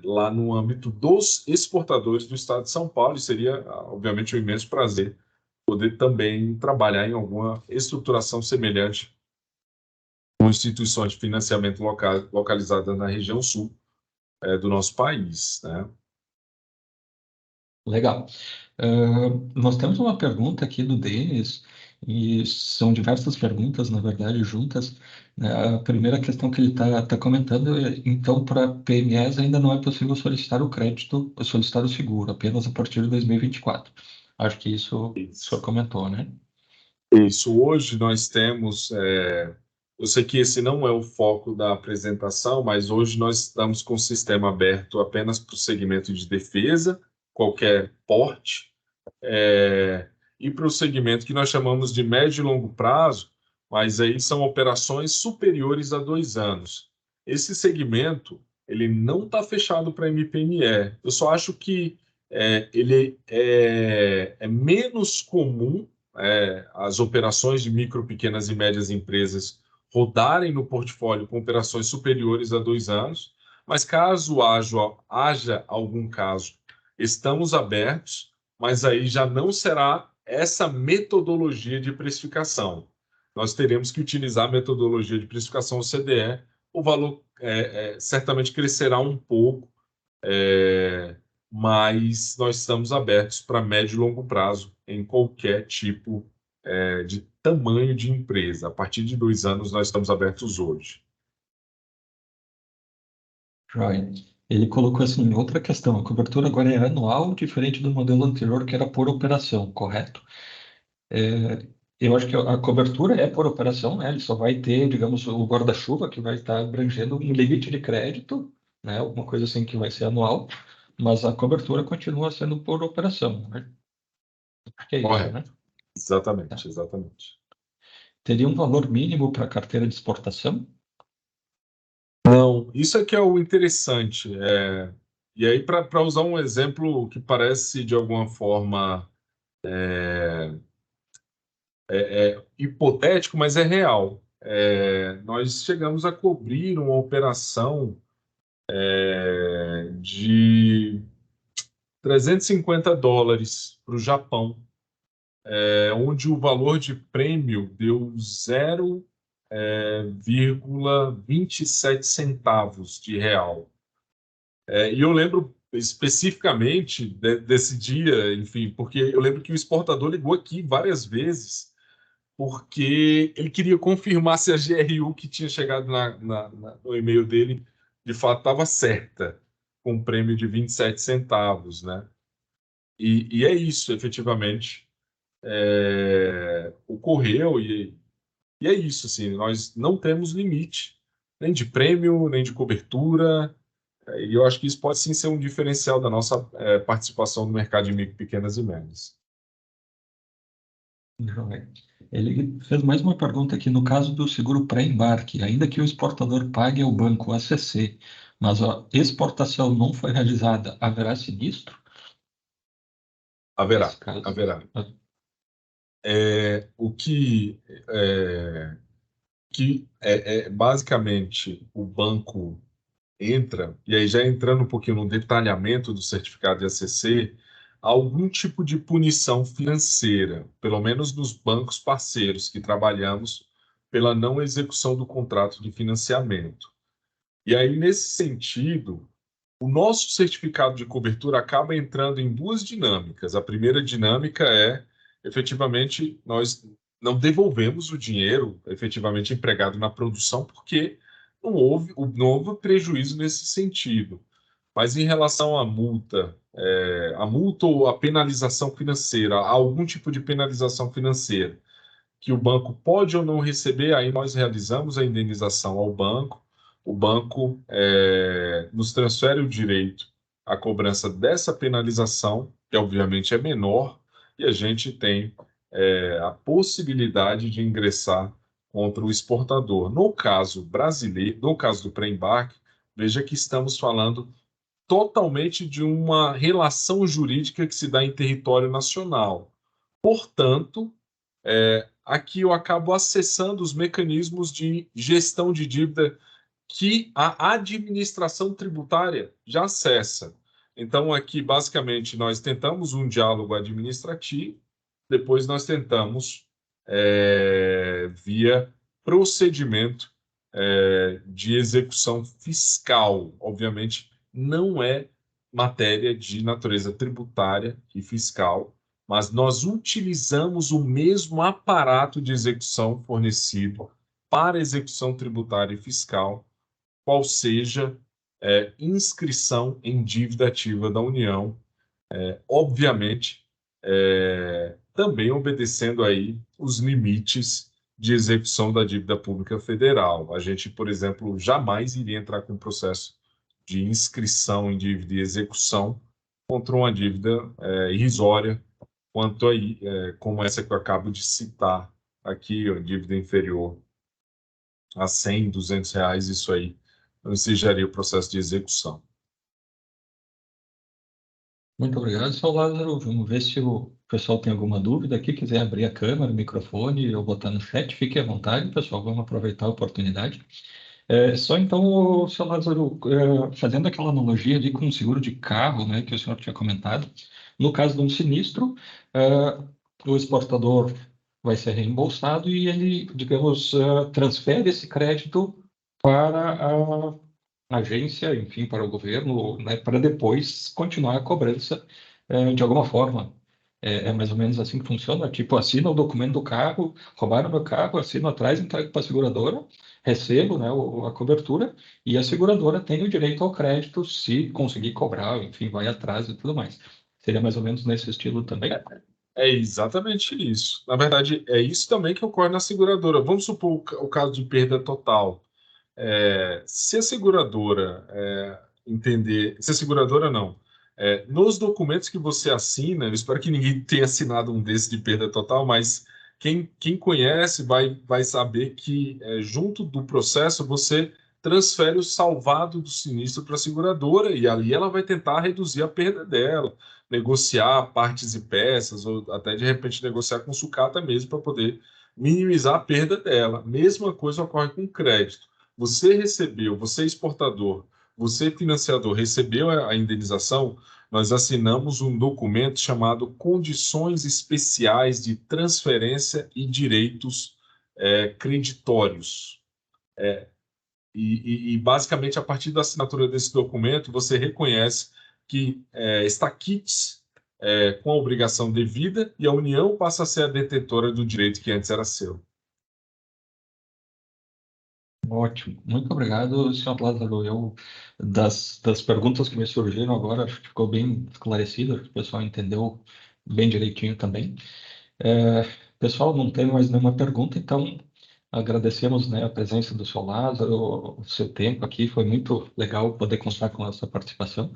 lá no âmbito dos exportadores do Estado de São Paulo, e seria, obviamente, um imenso prazer poder também trabalhar em alguma estruturação semelhante com instituições de financiamento localizadas na região sul do nosso país, né? Legal. Nós temos uma pergunta aqui do Denis, e são diversas perguntas, na verdade, juntas, né? A primeira questão que ele está comentando é: então, para PMEs ainda não é possível solicitar o crédito, solicitar o seguro, apenas a partir de 2024. Acho que isso o senhor comentou, né? Isso. Hoje nós temos... eu sei que esse não é o foco da apresentação, mas hoje nós estamos com o sistema aberto apenas para o segmento de defesa, qualquer porte, e para o segmento que nós chamamos de médio e longo prazo, mas aí são operações superiores a 2 anos. Esse segmento, ele não está fechado para MPME. Eu só acho que ele é menos comum, as operações de micro, pequenas e médias empresas rodarem no portfólio com operações superiores a 2 anos, mas caso haja algum caso, estamos abertos, mas aí já não será essa metodologia de precificação. Nós teremos que utilizar a metodologia de precificação CDE, o valor certamente crescerá um pouco, mas nós estamos abertos para médio e longo prazo em qualquer tipo de tamanho de empresa. A partir de 2 anos, nós estamos abertos hoje. Joia. Ele colocou assim, outra questão: a cobertura agora é anual, diferente do modelo anterior, que era por operação, correto? Eu acho que a cobertura é por operação, né? Ele só vai ter, digamos, o guarda-chuva, que vai estar abrangendo um limite de crédito, né? Alguma coisa assim que vai ser anual, mas a cobertura continua sendo por operação, né? Acho que é isso, né? Correto. Exatamente, exatamente. Teria um valor mínimo para a carteira de exportação? Não, isso é que é o interessante. E aí, para usar um exemplo que parece, de alguma forma, hipotético, mas é real. Nós chegamos a cobrir uma operação de $350 para o Japão, onde o valor de prêmio deu 0,27 centavos de real. E eu lembro especificamente desse dia, enfim, porque eu lembro que o exportador ligou aqui várias vezes, porque ele queria confirmar se a GRU que tinha chegado no e-mail dele, de fato, estava certa, com um prêmio de 27 centavos, né? E é isso, efetivamente, ocorreu, e é isso, assim, nós não temos limite, nem de prêmio, nem de cobertura, e eu acho que isso pode sim ser um diferencial da nossa participação no mercado de micro, pequenas e médias. Joia. Ele fez mais uma pergunta aqui. No caso do seguro pré-embarque, ainda que o exportador pague ao banco ACC, mas a exportação não foi realizada, haverá sinistro? Haverá, Nesse caso? haverá. Ah, O que basicamente o banco entra, e aí já entrando um pouquinho no detalhamento do certificado de ACC, algum tipo de punição financeira, pelo menos nos bancos parceiros que trabalhamos, pela não execução do contrato de financiamento. E aí, nesse sentido, o nosso certificado de cobertura acaba entrando em duas dinâmicas. A primeira dinâmica é, efetivamente, nós não devolvemos o dinheiro efetivamente empregado na produção, porque não houve prejuízo nesse sentido. Mas em relação à multa ou à penalização financeira, a algum tipo de penalização financeira que o banco pode ou não receber, aí nós realizamos a indenização ao banco, o banco nos transfere o direito à cobrança dessa penalização, que obviamente é menor, e a gente tem a possibilidade de ingressar contra o exportador. No caso brasileiro, no caso do pré-embarque, veja que estamos falando totalmente de uma relação jurídica que se dá em território nacional. Portanto, aqui eu acabo acessando os mecanismos de gestão de dívida que a administração tributária já acessa. Então, aqui, basicamente, nós tentamos um diálogo administrativo, depois nós tentamos, via procedimento de execução fiscal. Obviamente, não é matéria de natureza tributária e fiscal, mas nós utilizamos o mesmo aparato de execução fornecido para execução tributária e fiscal, qual seja inscrição em dívida ativa da União, obviamente, também obedecendo aí os limites de execução da dívida pública federal. A gente, por exemplo, jamais iria entrar com um processo de inscrição em dívida e execução contra uma dívida irrisória, quanto aí, como essa que eu acabo de citar aqui, ó, dívida inferior a 100, 200 reais, isso aí não ensejaria o processo de execução. muito obrigado, seu Lázaro. Vamos ver se o pessoal tem alguma dúvida aqui, quiser abrir a câmera, o microfone ou botar no chat, fique à vontade, pessoal, vamos aproveitar a oportunidade. Só então, seu Lázaro, fazendo aquela analogia ali com o seguro de carro, né, que o senhor tinha comentado, no caso de um sinistro, o exportador vai ser reembolsado e ele, digamos, transfere esse crédito para a agência, enfim, para o governo, né, para depois continuar a cobrança de alguma forma. É mais ou menos assim que funciona? Tipo, assina o documento do carro, roubaram meu carro, assino atrás, entrego para a seguradora, recebo, né, a cobertura, e a seguradora tem o direito ao crédito se conseguir cobrar, enfim, vai atrás e tudo mais. Seria mais ou menos nesse estilo também? É exatamente isso. Na verdade, é isso também que ocorre na seguradora. Vamos supor o caso de perda total. Se a seguradora entender, se a seguradora não, nos documentos que você assina, eu espero que ninguém tenha assinado um desse de perda total, mas quem conhece vai saber que junto do processo você transfere o salvado do sinistro para a seguradora e ali ela vai tentar reduzir a perda dela, negociar partes e peças ou até de repente negociar com sucata mesmo para poder minimizar a perda dela. Mesma coisa ocorre com crédito. Você recebeu, você exportador, você financiador recebeu a indenização, nós assinamos um documento chamado Condições Especiais de Transferência e Direitos Creditórios. E basicamente, a partir da assinatura desse documento, você reconhece que está quites com a obrigação devida e a União passa a ser a detentora do direito que antes era seu. Ótimo, muito obrigado, senhor Lázaro. Das perguntas que me surgiram agora, acho que ficou bem esclarecido, acho que o pessoal entendeu bem direitinho também. Pessoal, não tem mais nenhuma pergunta, então agradecemos, né, a presença do senhor Lázaro, o seu tempo aqui, foi muito legal poder contar com a sua participação.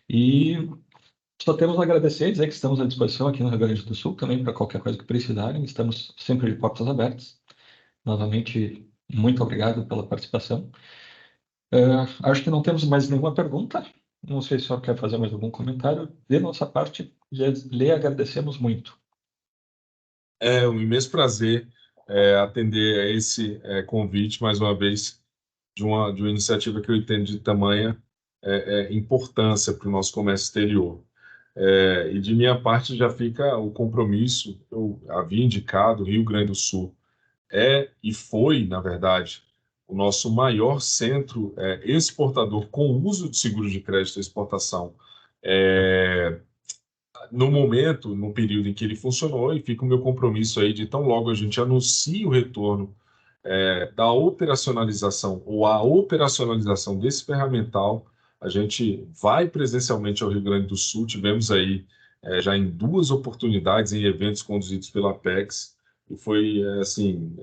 E só temos a agradecer, dizer que estamos à disposição aqui no Rio Grande do Sul também para qualquer coisa que precisarem, estamos sempre de portas abertas. Novamente, muito obrigado pela participação. Acho que não temos mais nenhuma pergunta. Não sei se o senhor quer fazer mais algum comentário. De nossa parte, já lhe agradecemos muito. É um imenso prazer atender a esse convite, mais uma vez, de uma iniciativa que eu entendo de tamanha importância para o nosso comércio exterior. E de minha parte já fica o compromisso, eu havia indicado, o Rio Grande do Sul e foi, na verdade, o nosso maior centro exportador com uso de seguro de crédito e exportação no momento, no período em que ele funcionou, e fica o meu compromisso aí de tão logo a gente anuncie o retorno da operacionalização ou a operacionalização desse ferramental, a gente vai presencialmente ao Rio Grande do Sul, tivemos aí já em 2 oportunidades em eventos conduzidos pela Apex, e foi, assim,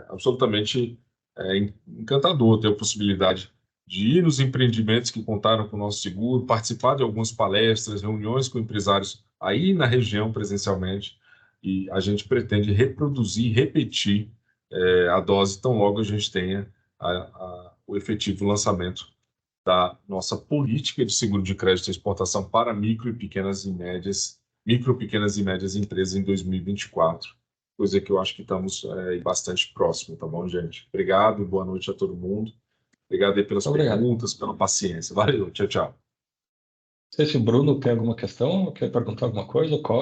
absolutamente encantador ter a possibilidade de ir nos empreendimentos que contaram com o nosso seguro, participar de algumas palestras, reuniões com empresários aí na região presencialmente, e a gente pretende reproduzir, repetir a dose tão logo a gente tenha o efetivo lançamento da nossa política de seguro de crédito e exportação para micro, pequenas e médias empresas em 2024, coisa que eu acho que estamos bastante próximo, tá bom, gente? Obrigado, boa noite a todo mundo. Obrigado aí pelas perguntas, pela paciência. Valeu, tchau, tchau. Não sei se o Bruno tem alguma questão, quer perguntar alguma coisa, Cosme.